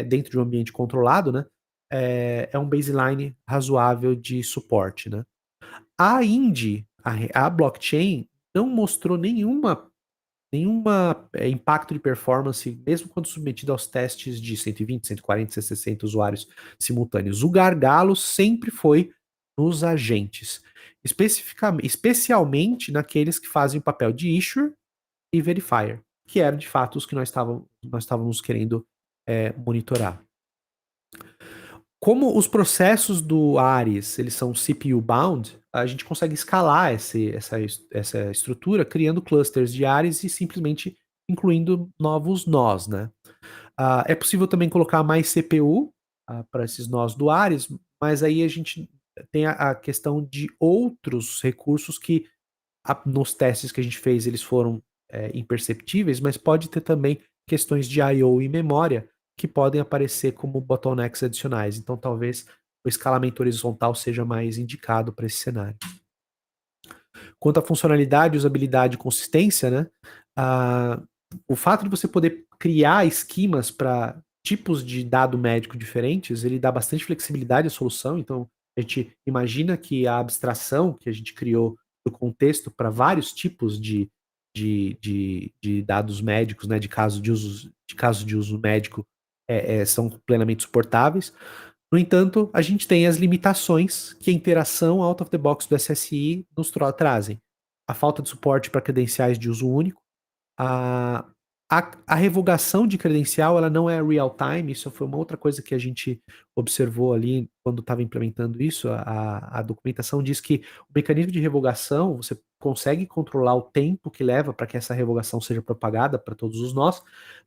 B: dentro de um ambiente controlado, né? É um baseline razoável de suporte, né? A Indy, a blockchain, não mostrou nenhuma impacto de performance, mesmo quando submetido aos testes de 120, 140, 160 usuários simultâneos. O gargalo sempre foi nos agentes, especialmente naqueles que fazem o papel de issuer e verifier, que eram de fato os que nós estávamos querendo monitorar. Como os processos do Ares, eles são CPU bound, a gente consegue escalar essa estrutura criando clusters de Ares e simplesmente incluindo novos nós, né? É possível também colocar mais CPU para esses nós do Ares, mas aí a gente tem a questão de outros recursos que nos testes que a gente fez eles foram imperceptíveis, mas pode ter também questões de I/O e memória que podem aparecer como bottlenecks adicionais. Então, talvez o escalamento horizontal seja mais indicado para esse cenário. Quanto à funcionalidade, usabilidade e consistência, né? O fato de você poder criar esquemas para tipos de dado médico diferentes, ele dá bastante flexibilidade à solução. Então, a gente imagina que a abstração que a gente criou do contexto para vários tipos de dados médicos, né, de caso de uso médico, são plenamente suportáveis. No entanto, a gente tem as limitações que a interação out of the box do SSI nos trazem. A falta de suporte para credenciais de uso único, a, a revogação de credencial ela não é real time, isso foi uma outra coisa que a gente observou ali quando estava implementando isso. A documentação diz que o mecanismo de revogação, você consegue controlar o tempo que leva para que essa revogação seja propagada para todos os nós,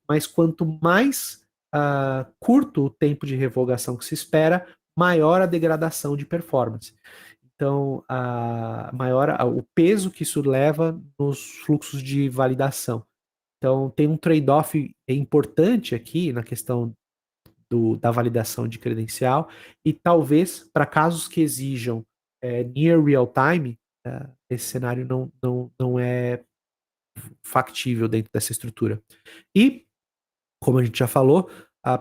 B: mas quanto mais curto o tempo de revogação que se espera, maior a degradação de performance. Então, o peso que isso leva nos fluxos de validação. Então, tem um trade-off importante aqui na questão da validação de credencial e talvez para casos que exijam near real time, esse cenário não é factível dentro dessa estrutura. E, como a gente já falou,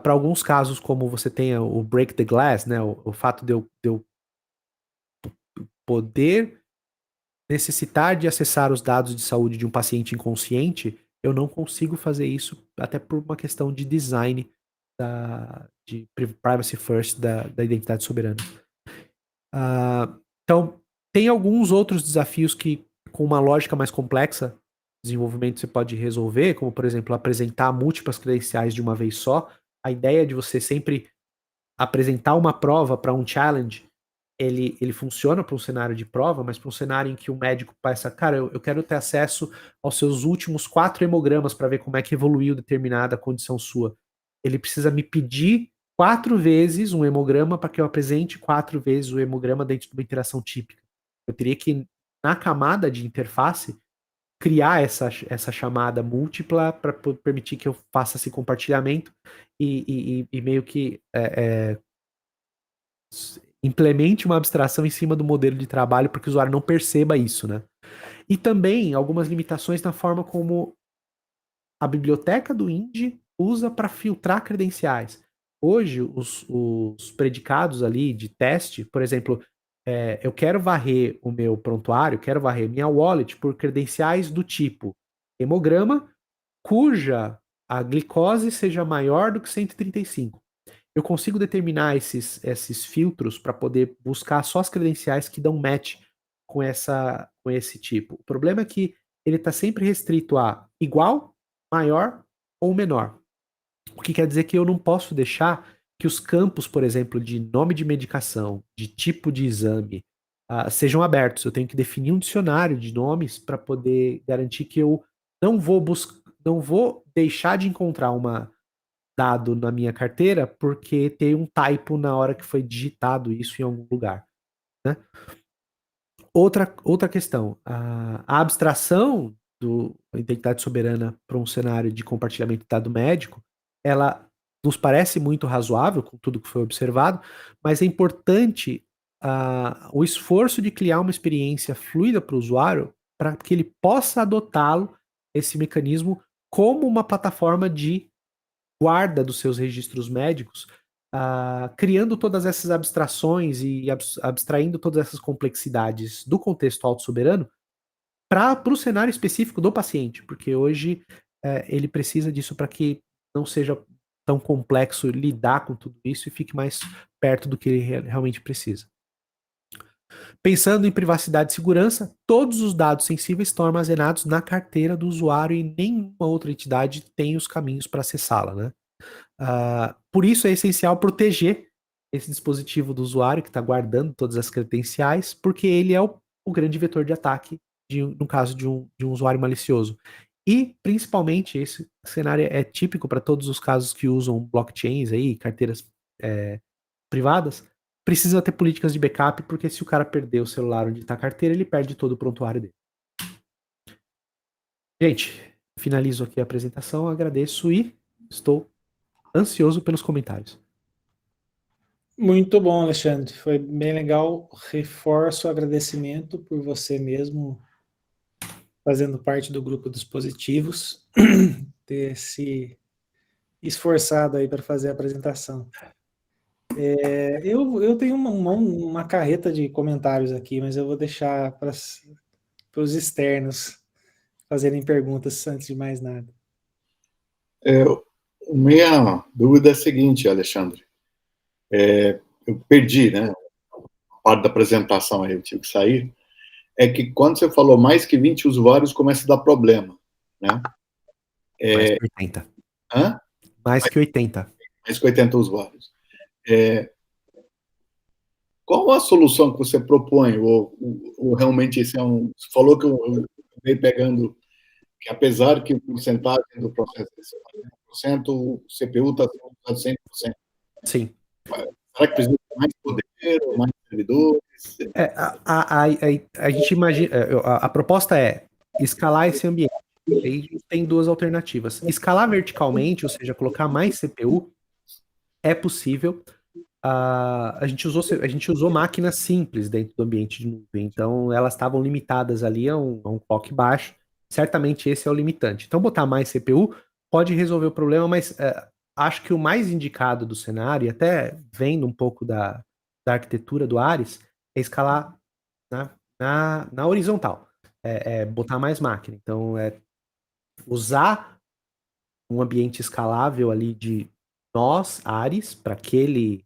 B: para alguns casos, como você tenha o break the glass, né, o fato de eu poder necessitar de acessar os dados de saúde de um paciente inconsciente, eu não consigo fazer isso, até por uma questão de design de privacy first da identidade soberana. Então, tem alguns outros desafios que, com uma lógica mais complexa, desenvolvimento você pode resolver, como, por exemplo, apresentar múltiplas credenciais de uma vez só. A ideia de você sempre apresentar uma prova para um challenge, ele funciona para um cenário de prova, mas para um cenário em que o médico pensa, cara, eu quero ter acesso aos seus últimos 4 hemogramas para ver como é que evoluiu determinada condição sua. Ele precisa me pedir 4 vezes um hemograma para que eu apresente 4 vezes o hemograma dentro de uma interação típica. Eu teria que, na camada de interface, criar essa chamada múltipla para permitir que eu faça esse compartilhamento e meio que implemente uma abstração em cima do modelo de trabalho para que o usuário não perceba isso, né? E também algumas limitações na forma como a biblioteca do Indy usa para filtrar credenciais. Hoje, os predicados ali de teste, por exemplo, eu quero varrer o meu prontuário, quero varrer minha wallet por credenciais do tipo hemograma, cuja a glicose seja maior do que 135. Eu consigo determinar esses filtros para poder buscar só as credenciais que dão match com esse tipo. O problema é que ele está sempre restrito a igual, maior ou menor. O que quer dizer que eu não posso deixar que os campos, por exemplo, de nome de medicação, de tipo de exame, sejam abertos. Eu tenho que definir um dicionário de nomes para poder garantir que eu não vou deixar de encontrar dado na minha carteira porque tem um typo na hora que foi digitado isso em algum lugar, né? Outra questão, a abstração da identidade soberana para um cenário de compartilhamento de dado médico, ela nos parece muito razoável com tudo que foi observado, mas é importante o esforço de criar uma experiência fluida para o usuário para que ele possa adotá-lo, esse mecanismo, como uma plataforma de guarda dos seus registros médicos, criando todas essas abstrações e abstraindo todas essas complexidades do contexto autossoberano para o cenário específico do paciente, porque hoje ele precisa disso para que não seja tão complexo lidar com tudo isso e fique mais perto do que ele realmente precisa. Pensando em privacidade e segurança, todos os dados sensíveis estão armazenados na carteira do usuário e nenhuma outra entidade tem os caminhos para acessá-la, né? Por isso é essencial proteger esse dispositivo do usuário que está guardando todas as credenciais, porque ele é o grande vetor de ataque no caso de um usuário malicioso. E, principalmente, esse cenário é típico para todos os casos que usam blockchains aí, carteiras privadas, precisa ter políticas de backup, porque se o cara perder o celular onde está a carteira, ele perde todo o prontuário dele. Gente, finalizo aqui a apresentação, agradeço e estou ansioso pelos comentários.
A: Muito bom, Alexandre. Foi bem legal. Reforço o agradecimento por você mesmo fazendo parte do grupo dos positivos, ter se esforçado aí para fazer a apresentação. Eu tenho uma carreta de comentários aqui, mas eu vou deixar para os externos fazerem perguntas antes de mais nada.
D: Minha dúvida é a seguinte, Alexandre. Eu perdi, né? A parte da apresentação aí, eu tive que sair. É que quando você falou mais que 20 usuários, começa a dar problema, né?
B: Mais que 80.
D: Hã?
B: Mais que 80.
D: Mais que 80 usuários. Qual a solução que você propõe? Ou realmente esse é um... Você falou que eu veio pegando que apesar que a porcentagem do processo é 50%, o CPU está sendo 100%.
B: Sim.
D: Será que precisa de mais poder, mais servidores?
B: A gente imagina... A proposta é escalar esse ambiente. Aí tem duas alternativas. Escalar verticalmente, ou seja, colocar mais CPU, é possível. A gente usou máquinas simples dentro do ambiente de nuvem, então elas estavam limitadas ali a um clock baixo. Certamente esse é o limitante. Então botar mais CPU pode resolver o problema, mas acho que o mais indicado do cenário, e até vendo um pouco da arquitetura do Ares, é escalar na horizontal. Botar mais máquina. Então usar um ambiente escalável ali de nós, Ares, para aquela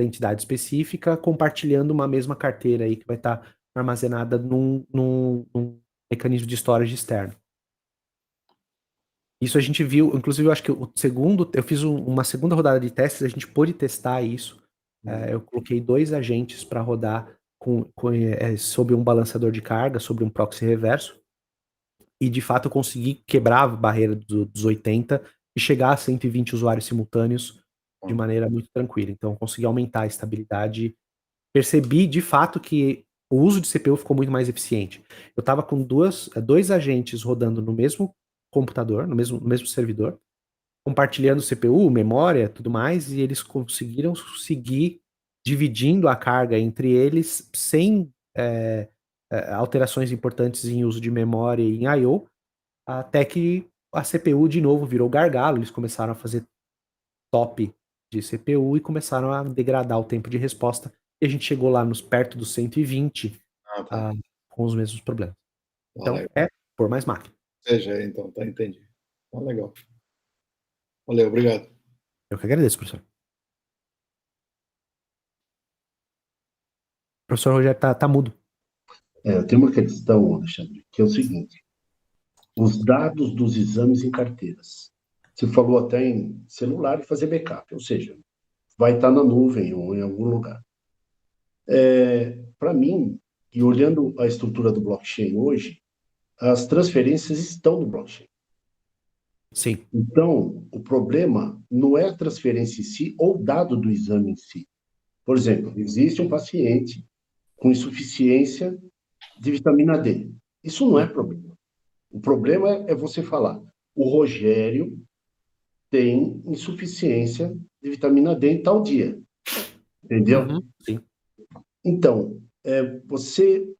B: entidade específica, compartilhando uma mesma carteira aí que vai estar armazenada num mecanismo de storage externo. Isso a gente viu, inclusive eu acho que eu fiz uma segunda rodada de testes, a gente pôde testar isso. Eu coloquei 2 agentes para rodar sob um balanceador de carga, sobre um proxy reverso, e de fato eu consegui quebrar a barreira dos 80 e chegar a 120 usuários simultâneos de maneira muito tranquila. Então, eu consegui aumentar a estabilidade. Percebi, de fato, que o uso de CPU ficou muito mais eficiente. Eu estava com 2 agentes rodando no mesmo computador, no mesmo servidor, compartilhando CPU, memória, tudo mais, e eles conseguiram seguir dividindo a carga entre eles sem alterações importantes em uso de memória e em I/O, até que a CPU de novo virou gargalo, eles começaram a fazer top de CPU e começaram a degradar o tempo de resposta, e a gente chegou lá perto dos 120 com os mesmos problemas. Então, por mais máquina.
D: Então, tá, entendi. Tá legal. Valeu, obrigado.
B: Eu que agradeço, professor. O professor Rogério tá mudo.
E: Eu tenho uma questão, Alexandre, que é o seguinte: os dados dos exames em carteiras. Você falou até em celular e fazer backup, ou seja, vai estar na nuvem ou em algum lugar. Para mim, e olhando a estrutura do blockchain hoje, as transferências estão no blockchain.
B: Sim.
E: Então, o problema não é a transferência em si ou o dado do exame em si. Por exemplo, existe um paciente com insuficiência de vitamina D. Isso não é problema. O problema é você falar: o Rogério tem insuficiência de vitamina D em tal dia. Entendeu?
B: Sim.
E: Então, você...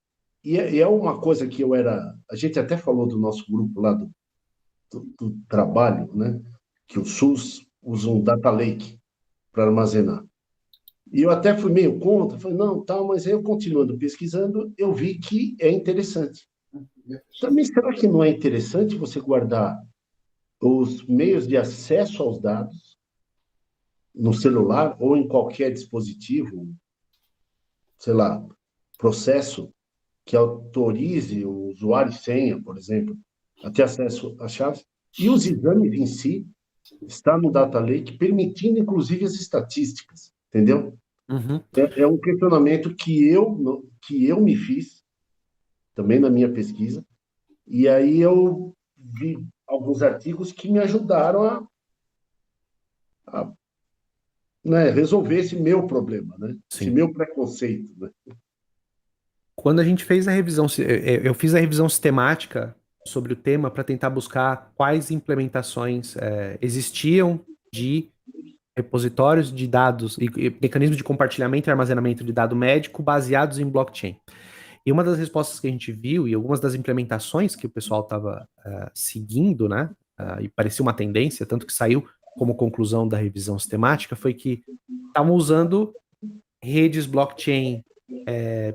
E: E é uma coisa que eu era... A gente até falou do nosso grupo lá do trabalho, né? Que o SUS usa um data lake para armazenar. E eu até fui meio contra, falei, não, tá, mas aí eu continuando pesquisando, eu vi que é interessante. Também será que não é interessante você guardar os meios de acesso aos dados no celular ou em qualquer dispositivo, sei lá, processo que autorize o usuário e senha, por exemplo, a ter acesso às chaves, e os exames em si está no Data Lake, permitindo, inclusive, as estatísticas, entendeu?
B: Uhum.
E: É um questionamento que eu me fiz, também na minha pesquisa, e aí eu vi alguns artigos que me ajudaram a né, resolver esse meu problema, né? Esse
B: Sim.
E: meu preconceito, né?
B: Quando a gente fez a revisão, eu fiz a revisão sistemática sobre o tema para tentar buscar quais implementações existiam de repositórios de dados e mecanismos de compartilhamento e armazenamento de dado médico baseados em blockchain. E uma das respostas que a gente viu e algumas das implementações que o pessoal estava seguindo, né, e parecia uma tendência, tanto que saiu como conclusão da revisão sistemática, foi que estavam usando redes blockchain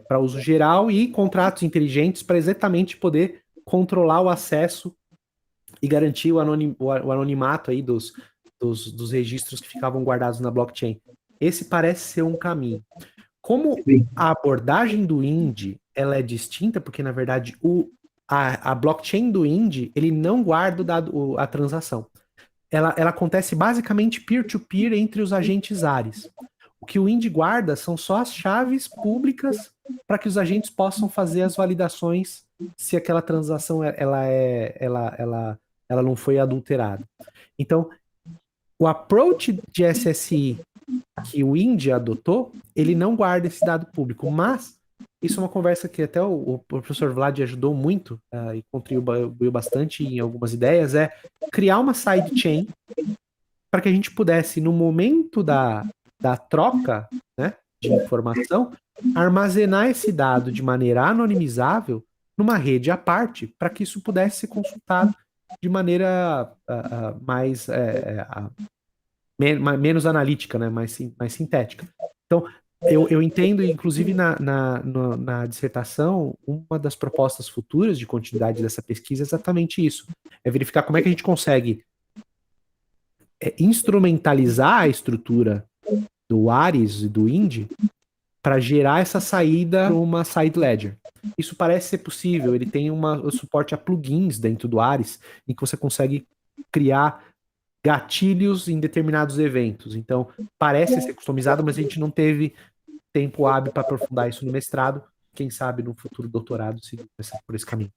B: para uso geral e contratos inteligentes para exatamente poder controlar o acesso e garantir o anonimato aí dos registros que ficavam guardados na blockchain. Esse parece ser um caminho. Como a abordagem do Indy ela é distinta, porque na verdade a blockchain do Indy ele não guarda o dado, a transação. Ela acontece basicamente peer-to-peer entre os agentes ARES. O que o Indy guarda são só as chaves públicas para que os agentes possam fazer as validações se aquela transação ela não foi adulterada. Então, o approach de SSI que o Indy adotou, ele não guarda esse dado público, mas isso é uma conversa que até o professor Vlad ajudou muito e contribuiu bastante em algumas ideias, é criar uma sidechain para que a gente pudesse, no momento da troca, né, de informação, armazenar esse dado de maneira anonimizável numa rede à parte, para que isso pudesse ser consultado de maneira menos analítica, né, mais sintética. Então, eu entendo, inclusive na dissertação, uma das propostas futuras de continuidade dessa pesquisa é exatamente isso. É verificar como é que a gente consegue instrumentalizar a estrutura do Ares e do Indy para gerar essa saída para uma side ledger. Isso parece ser possível, ele tem o suporte a plugins dentro do Ares, em que você consegue criar gatilhos em determinados eventos. Então, parece ser customizado, mas a gente não teve tempo hábil para aprofundar isso no mestrado. Quem sabe no futuro doutorado se começar por esse caminho.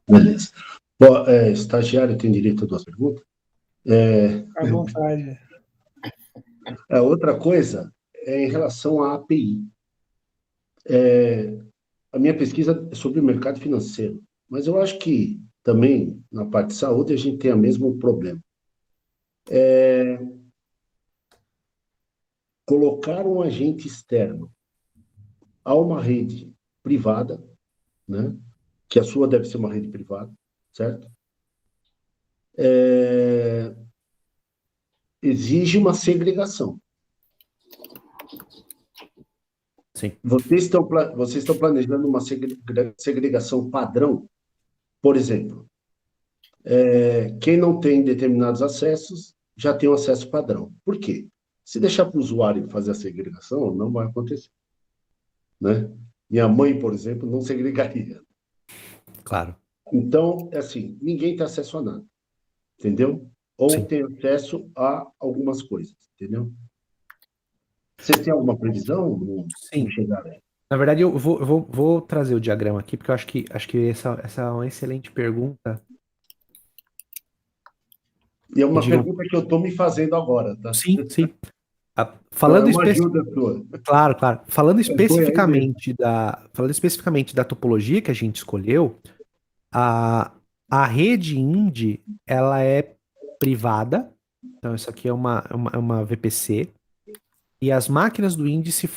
E: Beleza. Bom, estagiário tem direito a 2 perguntas?
A: À vontade.
E: Outra coisa é em relação à API. A minha pesquisa é sobre o mercado financeiro, mas eu acho que também na parte de saúde a gente tem o mesmo problema. Colocar um agente externo a uma rede privada, né, que a sua deve ser uma rede privada, certo? Exige uma segregação.
B: Sim.
E: Vocês estão planejando uma segregação padrão? Por exemplo, quem não tem determinados acessos já tem um acesso padrão. Por quê? Se deixar para o usuário fazer a segregação, não vai acontecer. Né? Minha mãe, por exemplo, não segregaria.
B: Claro.
E: Então, assim, ninguém tem acesso a nada. Entendeu? Ou
B: Sim.
E: tem acesso a algumas coisas. Entendeu? Você tem alguma previsão?
B: Sim. Na verdade, eu vou trazer o diagrama aqui, porque eu acho que essa é uma excelente pergunta.
E: E é uma pergunta que eu estou me fazendo agora, tá?
B: Sim. Falando
E: ajuda tua.
B: Claro. Falando especificamente da topologia que a gente escolheu, a rede Indy, ela é privada, Então, isso aqui é uma VPC. E as máquinas do índice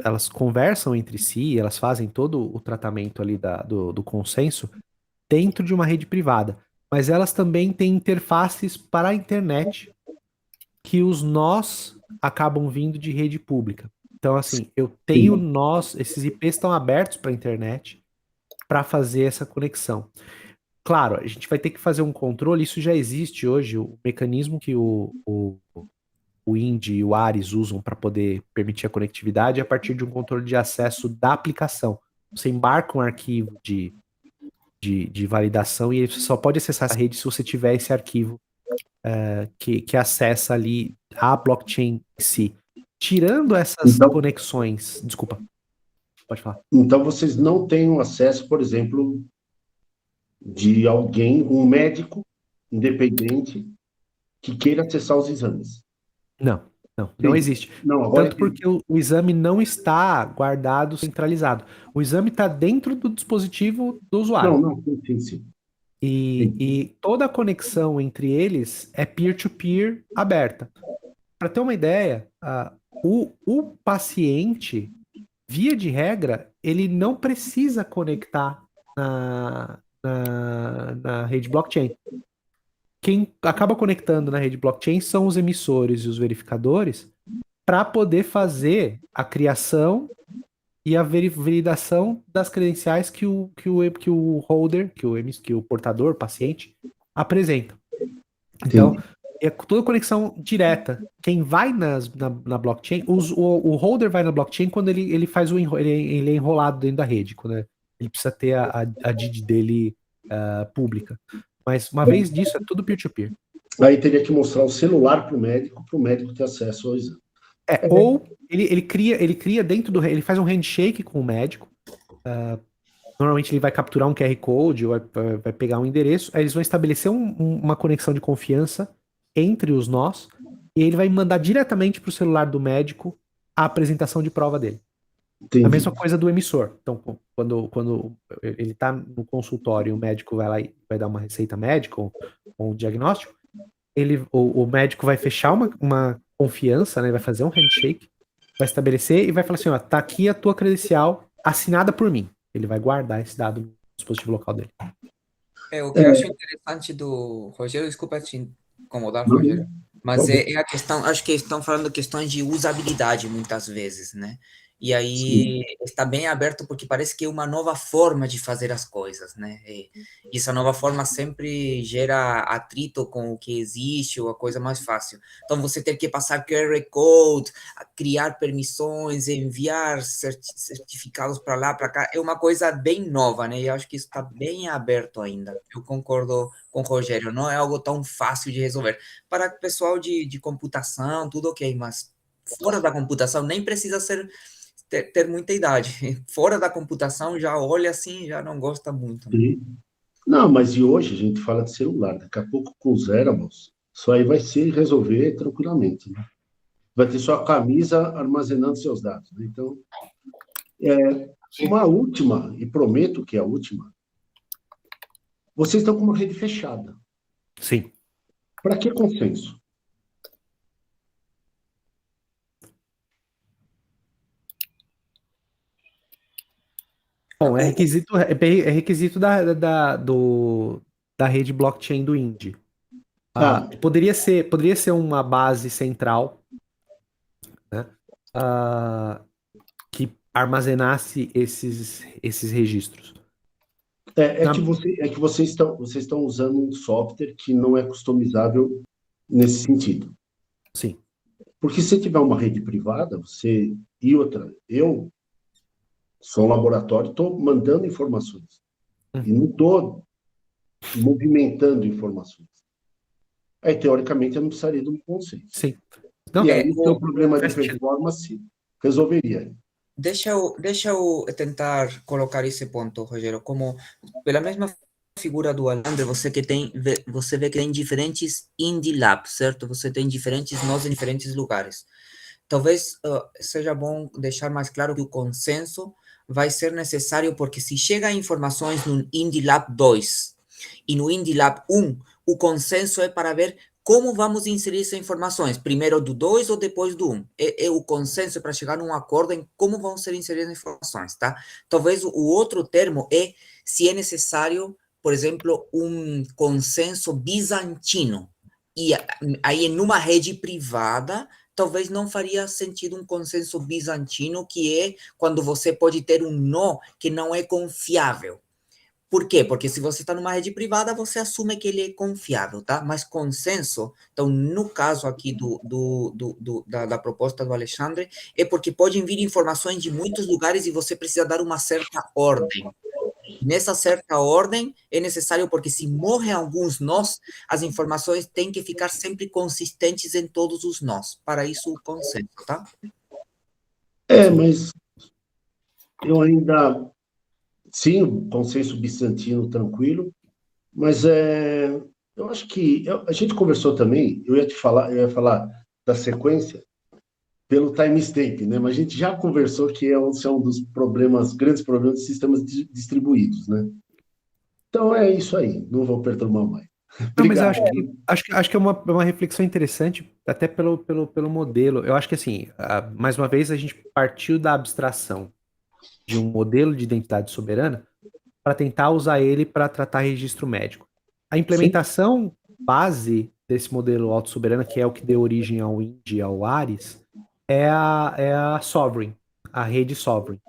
B: elas conversam entre si, elas fazem todo o tratamento ali do consenso dentro de uma rede privada. Mas elas também têm interfaces para a internet que os nós acabam vindo de rede pública. Então, assim, eu tenho nós, esses IPs estão abertos para a internet para fazer essa conexão. Claro, a gente vai ter que fazer um controle, isso já existe hoje, o mecanismo que o Indy e o Ares usam para poder permitir a conectividade é a partir de um controle de acesso da aplicação. Você embarca um arquivo de validação e você só pode acessar essa rede se você tiver esse arquivo que acessa ali a blockchain em si. Tirando essas conexões... Desculpa, pode falar.
E: Então, vocês não têm acesso, por exemplo, de alguém, um médico independente, que queira acessar os exames?
B: Não existe.
E: Não, agora
B: Tanto porque o exame não está guardado, centralizado. O exame está dentro do dispositivo do usuário.
E: Não, sim.
B: E toda a conexão entre eles é peer-to-peer aberta. Para ter uma ideia, o paciente, via de regra, ele não precisa conectar na rede blockchain. Quem acaba conectando na rede blockchain são os emissores e os verificadores para poder fazer a criação e a validação das credenciais que o holder, que o portador, paciente, apresenta. Então, é toda conexão direta. Quem vai na blockchain, o holder vai na blockchain quando ele faz ele é enrolado dentro da rede, quando ele precisa ter a DID dele pública. Mas uma vez disso, é tudo peer-to-peer.
E: Aí teria que mostrar o celular para o médico ter acesso ao exame.
B: Ou ele cria dentro do... Ele faz um handshake com o médico. Normalmente ele vai capturar um QR Code ou vai pegar um endereço. Aí eles vão estabelecer uma conexão de confiança entre os nós. E ele vai mandar diretamente para o celular do médico a apresentação de prova dele.
E: Entendi.
B: A mesma coisa do emissor. Então, quando ele está no consultório e o médico vai lá e vai dar uma receita médica ou um diagnóstico, o médico vai fechar uma confiança, né? Vai fazer um handshake, vai estabelecer e vai falar assim, ó, tá aqui a tua credencial assinada por mim. Ele vai guardar esse dado no dispositivo local dele.
C: O que eu acho interessante do Rogério, desculpa te incomodar, Rogério, mas é a questão, acho que estão falando questões de usabilidade muitas vezes, né? E aí está bem aberto porque parece que é uma nova forma de fazer as coisas, né? E essa nova forma sempre gera atrito com o que existe ou a coisa mais fácil. Então, você ter que passar QR Code, criar permissões, enviar certificados para lá, para cá, é uma coisa bem nova, né? E acho que isso está bem aberto ainda. Eu concordo com o Rogério, não é algo tão fácil de resolver. Para o pessoal de computação, tudo ok, mas fora da computação nem precisa ter muita idade. Fora da computação já olha assim, já não gosta muito. Né?
E: Não, mas e hoje a gente fala de celular. Daqui a pouco com os wearables, isso aí vai se resolver tranquilamente. Né? Vai ter sua camisa armazenando seus dados. Né? Então, uma última, e prometo que é a última. Vocês estão com uma rede fechada.
B: Sim.
E: Para que consenso?
B: Bom, é requisito da rede blockchain do Indy. Poderia ser uma base central, né, que armazenasse esses registros.
E: Que vocês estão usando um software que não é customizável nesse sentido.
B: Sim.
E: Porque se tiver uma rede privada, eu sou um laboratório, estou mandando informações. E não estou movimentando informações. Aí, teoricamente, eu não precisaria de um consenso.
B: Sim.
E: E aí, o seu problema de performance resolveria.
C: Deixa eu tentar colocar esse ponto, Rogério, como pela mesma figura do Alexandre, você vê que tem diferentes Indy Labs, certo? Você tem diferentes nós em diferentes lugares. Talvez seja bom deixar mais claro que o consenso vai ser necessário porque se chega informações no Indy Lab 2 e no Indy Lab 1, o consenso é para ver como vamos inserir essas informações? Primeiro do 2 ou depois do 1? É o consenso para chegar num acordo em como vão ser inseridas as informações, tá? Talvez o outro termo é se é necessário, por exemplo, um consenso bizantino. E aí, numa rede privada, talvez não faria sentido um consenso bizantino, que é quando você pode ter um nó que não é confiável. Por quê? Porque se você está numa rede privada, você assume que ele é confiável, tá? Mas consenso, então, no caso aqui da proposta do Alexandre, é porque podem vir informações de muitos lugares e você precisa dar uma certa ordem. Nessa certa ordem, é necessário, porque se morrem alguns nós, as informações têm que ficar sempre consistentes em todos os nós. Para isso, o consenso, tá?
E: Mas eu ainda... Sim, o consenso bizantino tranquilo, mas eu acho que a gente conversou também, eu ia falar da sequência pelo timestamp, né? Mas a gente já conversou que esse é um dos grandes problemas de sistemas distribuídos, né? Então é isso aí, não vou perturbar mais.
B: Não, mas eu
E: Obrigado.
B: acho que é uma reflexão interessante, até pelo modelo. Eu acho que, assim, mais uma vez, a gente partiu da abstração de um modelo de identidade soberana para tentar usar ele para tratar registro médico. A implementação base desse modelo auto-soberano, que é o que deu origem ao INDI e ao ARIS, é a Sovereign, a rede Sovereign.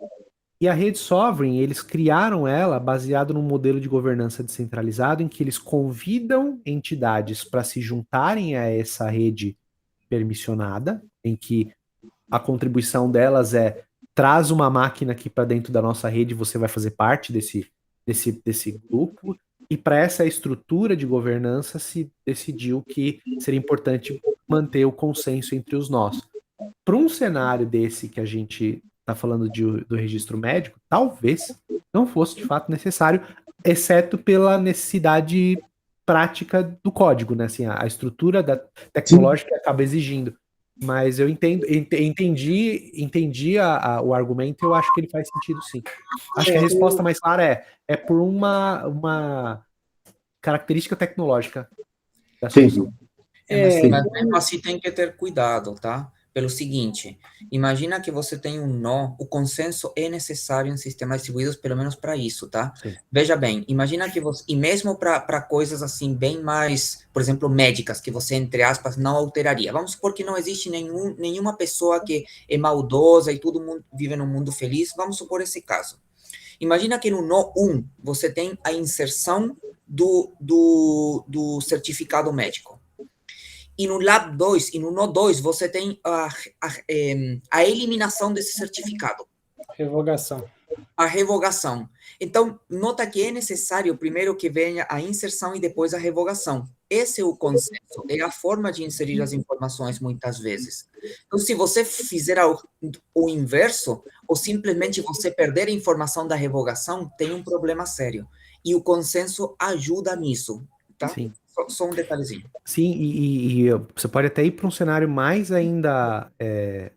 B: E a rede Sovereign, eles criaram ela baseado num modelo de governança descentralizado em que eles convidam entidades para se juntarem a essa rede permissionada, em que a contribuição delas é: traz uma máquina aqui para dentro da nossa rede, você vai fazer parte desse grupo. E para essa estrutura de governança se decidiu que seria importante manter o consenso entre os nós. Para um cenário desse que a gente está falando do registro médico, talvez não fosse de fato necessário, exceto pela necessidade prática do código, né? Assim, a estrutura tecnológica acaba exigindo. Mas eu entendi o argumento, eu acho que ele faz sentido, sim. Acho que a resposta mais clara é por uma característica tecnológica da solução.
C: Mas mesmo assim tem que ter cuidado, tá? Pelo seguinte, imagina que você tem um nó, o consenso é necessário em sistemas distribuídos, pelo menos para isso, tá?
B: Sim.
C: Veja bem, imagina que você, e mesmo para coisas assim, bem mais, por exemplo, médicas, que você, entre aspas, não alteraria. Vamos supor que não existe nenhuma pessoa que é maldosa e todo mundo vive num mundo feliz, vamos supor esse caso. Imagina que no nó 1, você tem a inserção do certificado médico. E no Lab 2, e no nó 2, você tem a eliminação desse certificado.
A: Revogação.
C: A revogação. Então, nota que é necessário primeiro que venha a inserção e depois a revogação. Esse é o consenso, é a forma de inserir as informações muitas vezes. Então, se você fizer o inverso, ou simplesmente você perder a informação da revogação, tem um problema sério. E o consenso ajuda nisso, tá?
B: Sim.
C: Só um detalhezinho.
B: Sim, e você pode até ir para um cenário mais ainda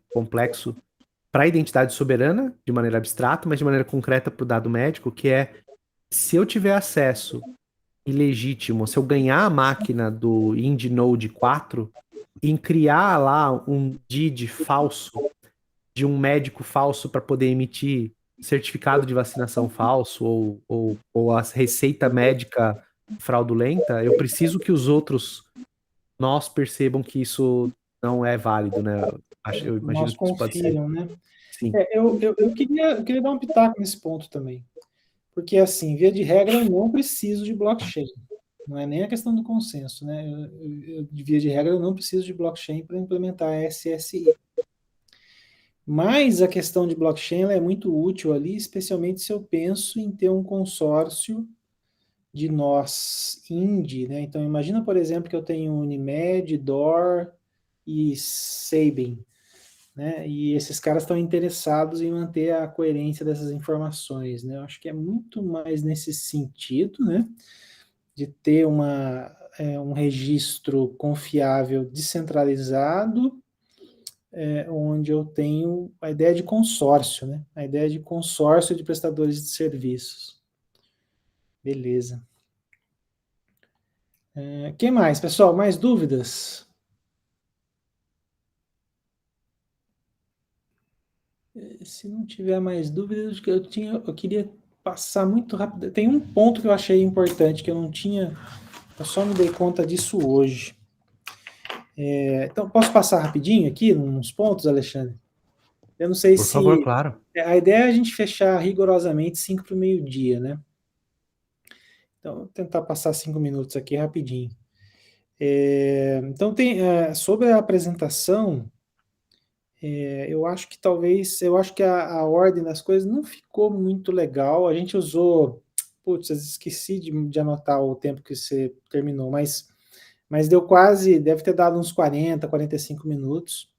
B: complexo para a identidade soberana, de maneira abstrata, mas de maneira concreta para o dado médico, que é: se eu tiver acesso ilegítimo, se eu ganhar a máquina do IndNode 4 em criar lá um DID falso, de um médico falso para poder emitir certificado de vacinação falso ou a receita médica fraudulenta, eu preciso que os outros nós percebam que isso não é válido, né? Eu imagino
A: Nós
B: que isso pode ser.
A: confiram, né?
B: Sim.
A: Eu queria dar um pitaco nesse ponto também. Porque, assim, via de regra, eu não preciso de blockchain. Não é nem a questão do consenso, né? Via de regra, eu não preciso de blockchain para implementar a SSI. Mas a questão de blockchain ela é muito útil ali, especialmente se eu penso em ter um consórcio de nós INDI, né? Então, imagina, por exemplo, que eu tenho Unimed, DOR e Sabin, né? E esses caras estão interessados em manter a coerência dessas informações, né? Eu acho que é muito mais nesse sentido, né? De ter um registro confiável, descentralizado, onde eu tenho a ideia de consórcio, né? A ideia de consórcio de prestadores de serviços. Beleza. Quem mais, pessoal? Mais dúvidas? Se não tiver mais dúvidas, eu queria passar muito rápido. Tem um ponto que eu achei importante, que eu não tinha, eu só me dei conta disso hoje. Então, posso passar rapidinho aqui, uns pontos, Alexandre? Eu não sei
B: Por
A: se...
B: favor, claro.
A: A ideia é a gente fechar rigorosamente 5 para o meio-dia, né? Então, vou tentar passar 5 minutos aqui rapidinho. Então, sobre a apresentação, eu acho que a ordem das coisas não ficou muito legal. A gente usou, putz, eu esqueci de anotar o tempo que você terminou, mas deu quase, deve ter dado uns 40, 45 minutos.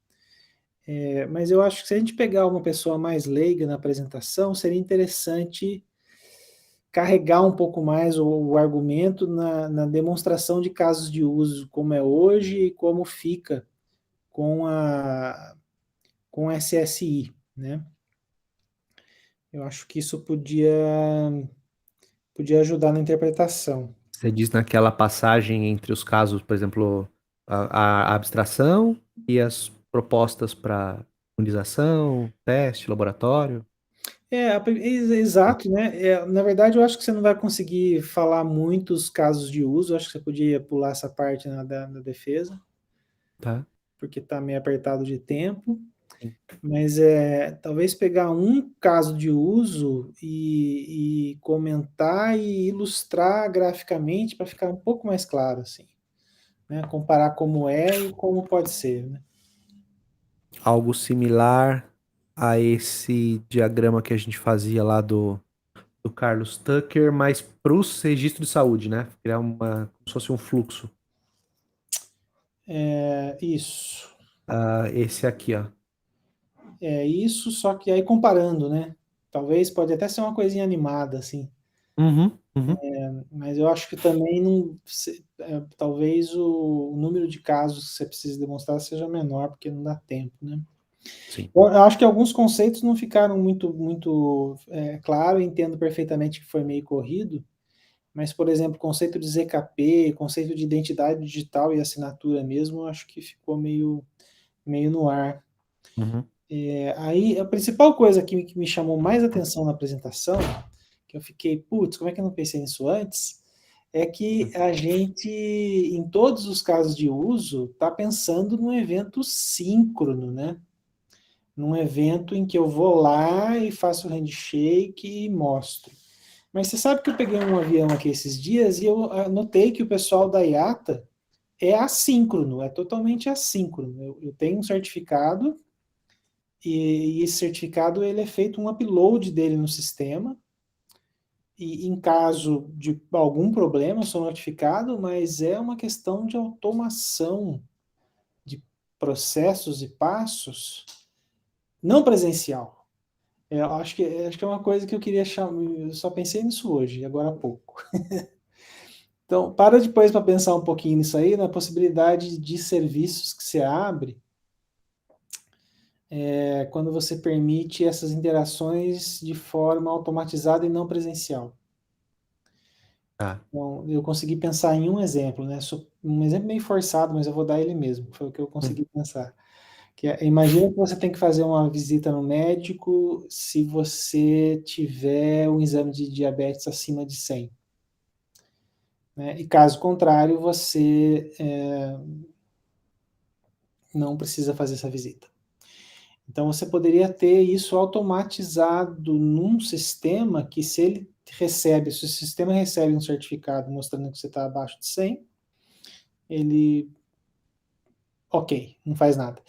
A: Mas eu acho que se a gente pegar uma pessoa mais leiga na apresentação, seria interessante carregar um pouco mais o argumento na demonstração de casos de uso, como é hoje e como fica com a SSI, né? Eu acho que isso podia ajudar na interpretação.
B: Você diz naquela passagem entre os casos, por exemplo, a abstração e as propostas para utilização, teste, laboratório.
A: Exato, né? Na verdade, eu acho que você não vai conseguir falar muitos casos de uso. Eu acho que você podia pular essa parte da defesa,
B: Tá?
A: porque está meio apertado de tempo.
B: Sim.
A: Mas talvez pegar um caso de uso e comentar e ilustrar graficamente para ficar um pouco mais claro, assim, né? Comparar como é e como pode ser, né?
B: Algo similar a esse diagrama que a gente fazia lá do Carlos Tucker, mas para os registros de saúde, né? Criar como se fosse um fluxo.
A: Isso.
B: Esse aqui, ó.
A: Isso, só que aí comparando, né? Talvez pode até ser uma coisinha animada, assim.
B: Uhum.
A: Mas eu acho que também não, talvez o número de casos que você precisa demonstrar seja menor, porque não dá tempo, né?
B: Sim.
A: Eu acho que alguns conceitos não ficaram muito claro, entendo perfeitamente que foi meio corrido, mas, por exemplo, conceito de ZKP, conceito de identidade digital e assinatura mesmo, eu acho que ficou meio no ar.
B: Uhum.
A: Aí, a principal coisa que me chamou mais atenção na apresentação, que eu fiquei, putz, como é que eu não pensei nisso antes? É que a gente, em todos os casos de uso, está pensando num evento síncrono, né? Num evento em que eu vou lá e faço o handshake e mostro. Mas você sabe que eu peguei um avião aqui esses dias e eu notei que o pessoal da IATA é assíncrono, é totalmente assíncrono. Eu tenho um certificado e esse certificado ele é feito um upload dele no sistema e em caso de algum problema eu sou notificado, mas é uma questão de automação de processos e passos não presencial. Eu acho que é uma coisa que eu queria chamar, eu só pensei nisso hoje, agora há pouco. Então, para depois para pensar um pouquinho nisso aí, na possibilidade de serviços que você abre, quando você permite essas interações de forma automatizada e não presencial.
B: Tá.
A: Então, eu consegui pensar em um exemplo, né? Um exemplo meio forçado, mas eu vou dar ele mesmo, foi o que eu consegui pensar. Imagina que você tem que fazer uma visita no médico se você tiver um exame de diabetes acima de 100. Né? E caso contrário, você não precisa fazer essa visita. Então você poderia ter isso automatizado num sistema que se o sistema recebe um certificado mostrando que você está abaixo de 100, ele, ok, não faz nada.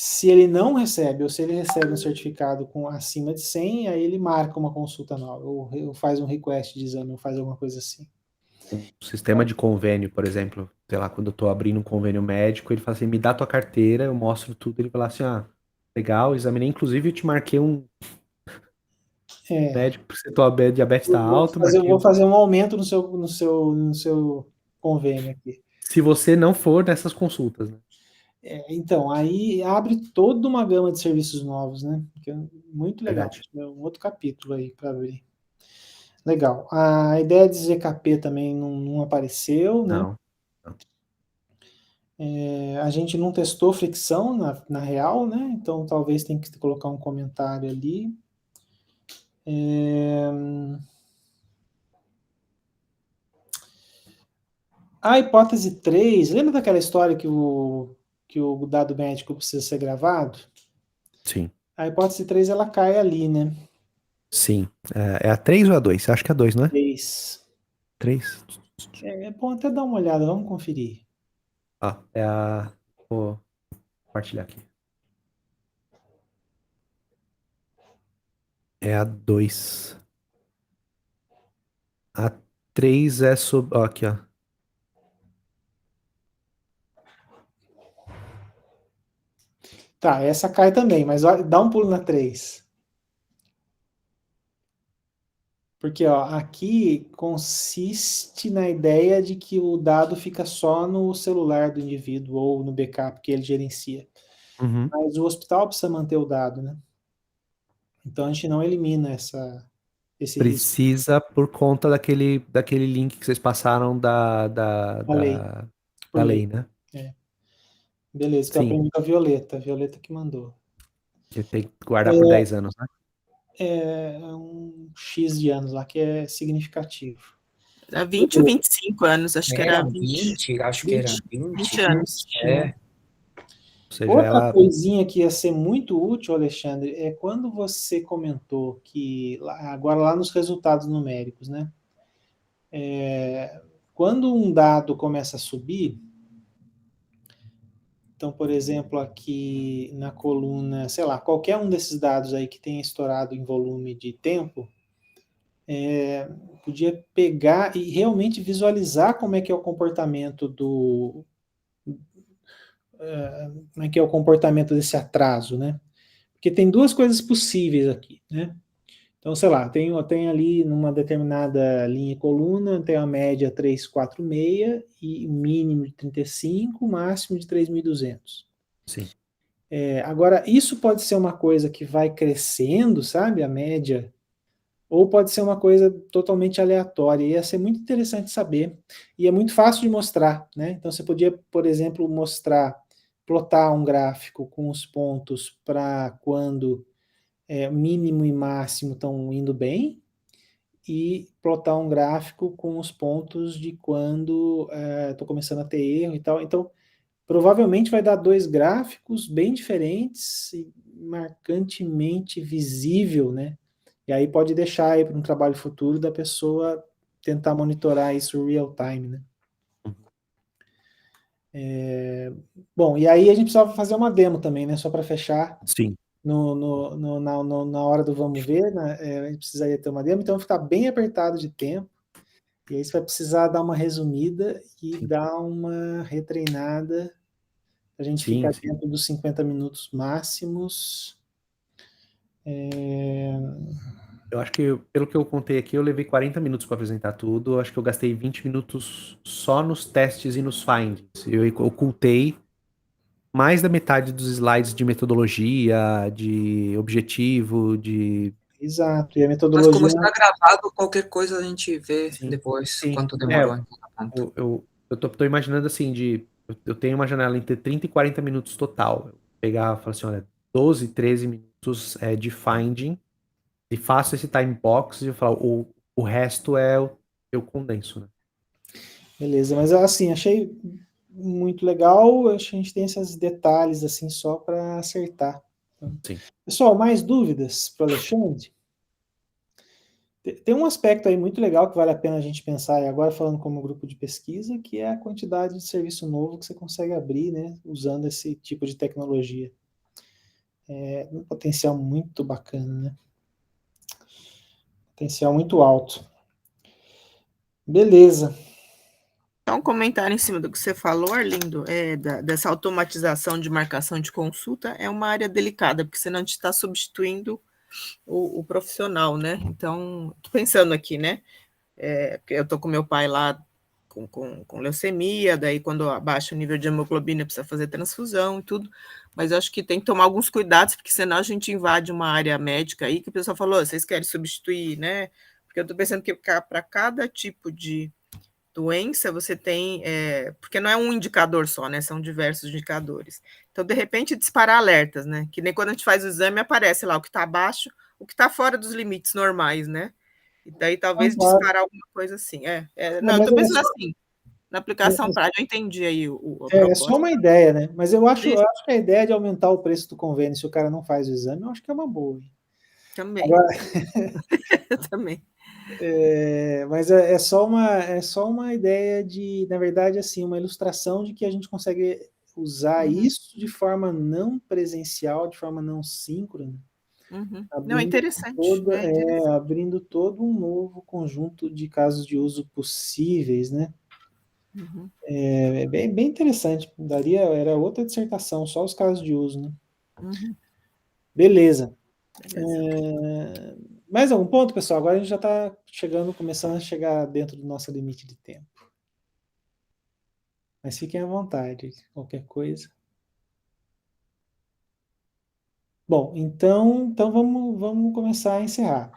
A: Se ele não recebe, ou se ele recebe um certificado com acima de 100, aí ele marca uma consulta nova, ou faz um request de exame, ou faz alguma coisa assim.
B: Um sistema de convênio, por exemplo, sei lá, quando eu tô abrindo um convênio médico, ele fala assim, me dá tua carteira, eu mostro tudo, ele fala assim, legal, examinei, inclusive eu te marquei um médico, porque tua diabetes tá alto,
A: Eu
B: marquei
A: vou fazer um aumento no seu convênio aqui.
B: se você não for nessas consultas, né?
A: Então, aí abre toda uma gama de serviços novos, né? Que é muito legal.
B: Verdade.
A: É um outro capítulo aí para abrir. Legal. A ideia de ZKP também não apareceu, né?
B: Não.
A: A gente não testou fricção na real, né? Então talvez tenha que colocar um comentário ali. A hipótese 3, lembra daquela história que o dado médico precisa ser gravado?
B: Sim.
A: A hipótese 3, ela cai ali, né?
B: Sim. É a 3 ou a 2? Acho que é a 2, não é?
A: 3.
B: 3.
A: É bom até dar uma olhada, vamos conferir.
B: É a... Vou compartilhar aqui. É a 2. A 3 é sobre... Ó, aqui, ó.
A: Tá, essa cai também, mas dá um pulo na 3. Porque ó, aqui consiste na ideia de que o dado fica só no celular do indivíduo ou no backup que ele gerencia.
B: Uhum.
A: Mas o hospital precisa manter o dado, né? Então a gente não elimina esse risco
B: Precisa por conta daquele link que vocês passaram
A: da lei.
B: da
A: Por
B: lei,
A: lei.
B: né?
A: Beleza, que eu
B: Sim,
A: aprendi com a Violeta que mandou.
B: que tem que guardar por 10 anos, né?
A: É um X de anos lá que é significativo.
F: Era 20 ou 25 anos, acho que era
C: Eram
F: 20.
C: 20, acho que eram
F: 20 anos.
C: É.
B: Ou seja,
A: Outra
B: ela...
A: coisinha que ia ser muito útil, Alexandre, é quando você comentou que, agora lá nos resultados numéricos, né? Quando um dado começa a subir, então, por exemplo, aqui na coluna, sei lá, qualquer um desses dados aí que tenha estourado em volume de tempo, podia pegar e realmente visualizar como é que é o comportamento como é que é o comportamento desse atraso, né? Porque tem duas coisas possíveis aqui, né? Então, sei lá, tem ali numa determinada linha e coluna, tem a média 346 e o mínimo de 35, o máximo de 3.200.
B: Sim.
A: Agora, isso pode ser uma coisa que vai crescendo, sabe, a média, ou pode ser uma coisa totalmente aleatória. Ia ser muito interessante saber. E é muito fácil de mostrar, né? Então, você podia, por exemplo, plotar um gráfico com os pontos para quando mínimo e máximo estão indo bem, e plotar um gráfico com os pontos de quando estou começando a ter erro e tal. Então, provavelmente vai dar dois gráficos bem diferentes e marcantemente visível, né? E aí pode deixar aí para um trabalho futuro da pessoa tentar monitorar isso real time, né? Bom, e aí a gente precisava fazer uma demo também, né? Só para fechar.
B: Sim.
A: Na hora do vamos ver, né, a gente precisaria ter uma demo, então vai ficar bem apertado de tempo, e aí você vai precisar dar uma resumida e dar uma retreinada, a gente ficar dentro dos 50 minutos máximos.
B: Eu acho que, pelo que eu contei aqui, eu levei 40 minutos para apresentar tudo. Eu acho que eu gastei 20 minutos só nos testes e nos findings. Eu ocultei mais da metade dos slides de metodologia, de objetivo, de...
A: Exato, e a
C: Mas
A: metodologia...
C: como está gravado, qualquer coisa a gente vê
B: Sim,
C: depois,
B: sim.
C: quanto demorou em cada ponto.
B: Eu tô imaginando assim, eu tenho uma janela entre 30 e 40 minutos total. Eu pegar e falar assim, olha, 12, 13 minutos de finding, e faço esse time box e eu falo, o resto eu condenso, né?
A: Beleza, mas assim, achei muito legal, acho que a gente tem esses detalhes assim só para acertar.
B: Sim.
A: Pessoal, mais dúvidas para o Alexandre? Tem um aspecto aí muito legal que vale a pena a gente pensar, e agora falando como grupo de pesquisa, que é a quantidade de serviço novo que você consegue abrir, né, usando esse tipo de tecnologia. É um potencial muito bacana, né? Potencial muito alto. Beleza.
F: Só um comentário em cima do que você falou, Arlindo, dessa automatização de marcação de consulta, é uma área delicada, porque senão a gente está substituindo o profissional, né? Então, estou pensando aqui, né? Porque eu estou com meu pai lá com leucemia, daí quando abaixa o nível de hemoglobina precisa fazer transfusão e tudo, mas eu acho que tem que tomar alguns cuidados, porque senão a gente invade uma área médica aí que o pessoal falou, vocês querem substituir, né? Porque eu estou pensando que para cada tipo de doença, você tem, porque não é um indicador só, né? São diversos indicadores. Então, de repente, disparar alertas, né? Que nem quando a gente faz o exame, aparece lá o que está abaixo, o que está fora dos limites normais, né? E daí talvez
A: Claro.
F: disparar alguma coisa assim. Não, eu
A: Mas
F: estou pensando assim, na aplicação prática, eu entendi aí a
A: é
F: proposta.
A: só uma ideia, né? Mas eu acho
F: Isso.
A: que a ideia de aumentar o preço do convênio, se o cara não faz o exame, eu acho que é uma boa.
F: Também.
A: Agora,
F: Eu também.
A: mas é só uma ideia de, na verdade, assim, uma ilustração de que a gente consegue usar isso de forma não presencial, de forma não síncrona,
F: Não, é interessante.
A: abrindo todo um novo conjunto de casos de uso possíveis, né? É bem interessante. Era outra dissertação, só os casos de uso, né? Beleza. Mais algum ponto, pessoal? Agora a gente já está começando a chegar dentro do nosso limite de tempo. Mas fiquem à vontade, qualquer coisa. Bom, então vamos começar a encerrar.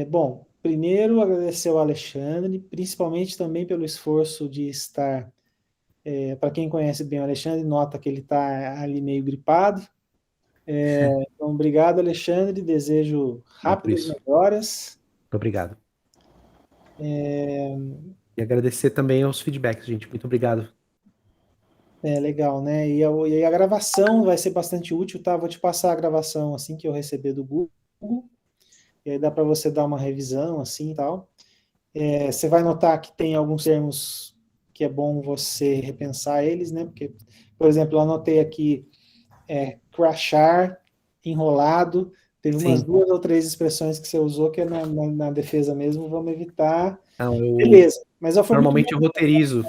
A: Bom, primeiro agradecer ao Alexandre, principalmente também pelo esforço de estar. Para quem conhece bem o Alexandre, nota que ele está ali meio gripado. Então, obrigado, Alexandre. Desejo rápidas melhoras.
B: Muito obrigado. E agradecer também aos feedbacks, gente. Muito obrigado.
A: Legal, né? E a gravação vai ser bastante útil, tá? Vou te passar a gravação assim que eu receber do Google. E aí dá para você dar uma revisão assim e tal. Você vai notar que tem alguns termos que é bom você repensar eles, né? Porque, por exemplo, eu anotei aqui crashar, enrolado. Teve umas 2 ou 3 expressões que você usou que é na defesa mesmo, vamos evitar.
B: Não,
A: Beleza. Mas eu
B: normalmente eu roteirizo.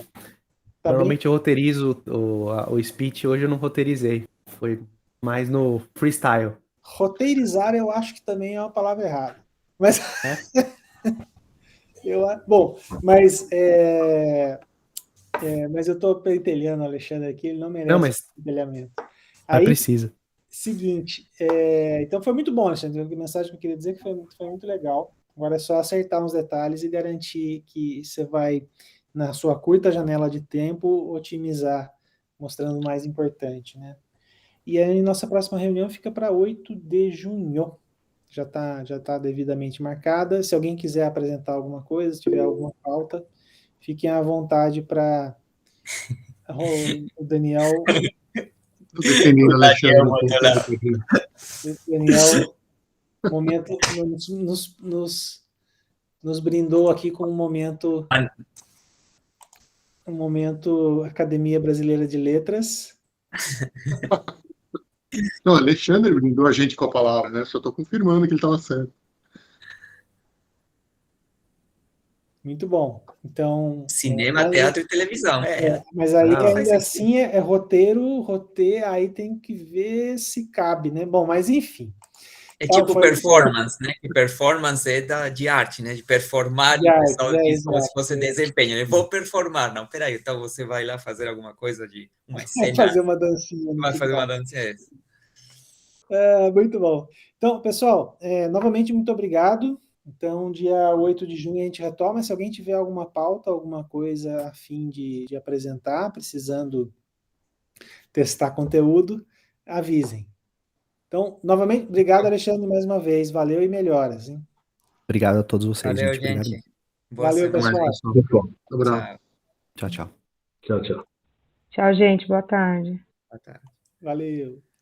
A: Tá
B: Normalmente eu roteirizo o speech, hoje eu não roteirizei. Foi mais no freestyle.
A: Roteirizar eu acho que também é uma palavra errada. Mas bom, mas eu estou pentelhando o Alexandre aqui, ele não merece pentelhamento.
B: Aí precisa.
A: Seguinte, então foi muito bom, Alexandre. A mensagem que eu queria dizer é que foi muito legal. Agora é só acertar uns detalhes e garantir que você vai, na sua curta janela de tempo, otimizar, mostrando o mais importante, né? E aí, nossa próxima reunião fica para 8 de junho. Já tá devidamente marcada. Se alguém quiser apresentar alguma coisa, se tiver alguma pauta, fiquem à vontade para o Daniel.
D: Defendendo o Alexandre.
A: Daniel, momento nos brindou aqui com um momento Academia Brasileira de Letras.
G: Não, Alexandre brindou a gente com a palavra, né? Só estou confirmando que ele estava certo.
A: Muito bom. Então.
C: Cinema, teatro e televisão.
A: Mas aí ainda assim é roteiro, aí tem que ver se cabe, né? Bom, mas enfim.
C: É tipo performance, né? Que performance é de arte, né? De performar, e o pessoal diz como se fosse desempenho. Eu vou performar. Não, peraí, então você vai lá fazer alguma coisa de uma cena.
A: Fazer uma dancinha.
C: Vai fazer uma dancinha.
A: Muito bom. Então, pessoal, novamente, muito obrigado. Então, dia 8 de junho a gente retoma. Se alguém tiver alguma pauta, alguma coisa a fim de apresentar, precisando testar conteúdo, avisem. Então, novamente, obrigado, Alexandre, mais uma vez. Valeu e melhoras. Hein?
B: Obrigado a todos vocês,
C: Valeu,
B: gente.
A: Valeu, pessoal.
B: Tchau, tchau.
E: Tchau, tchau.
H: Tchau, gente. Boa tarde.
C: Boa tarde.
A: Valeu.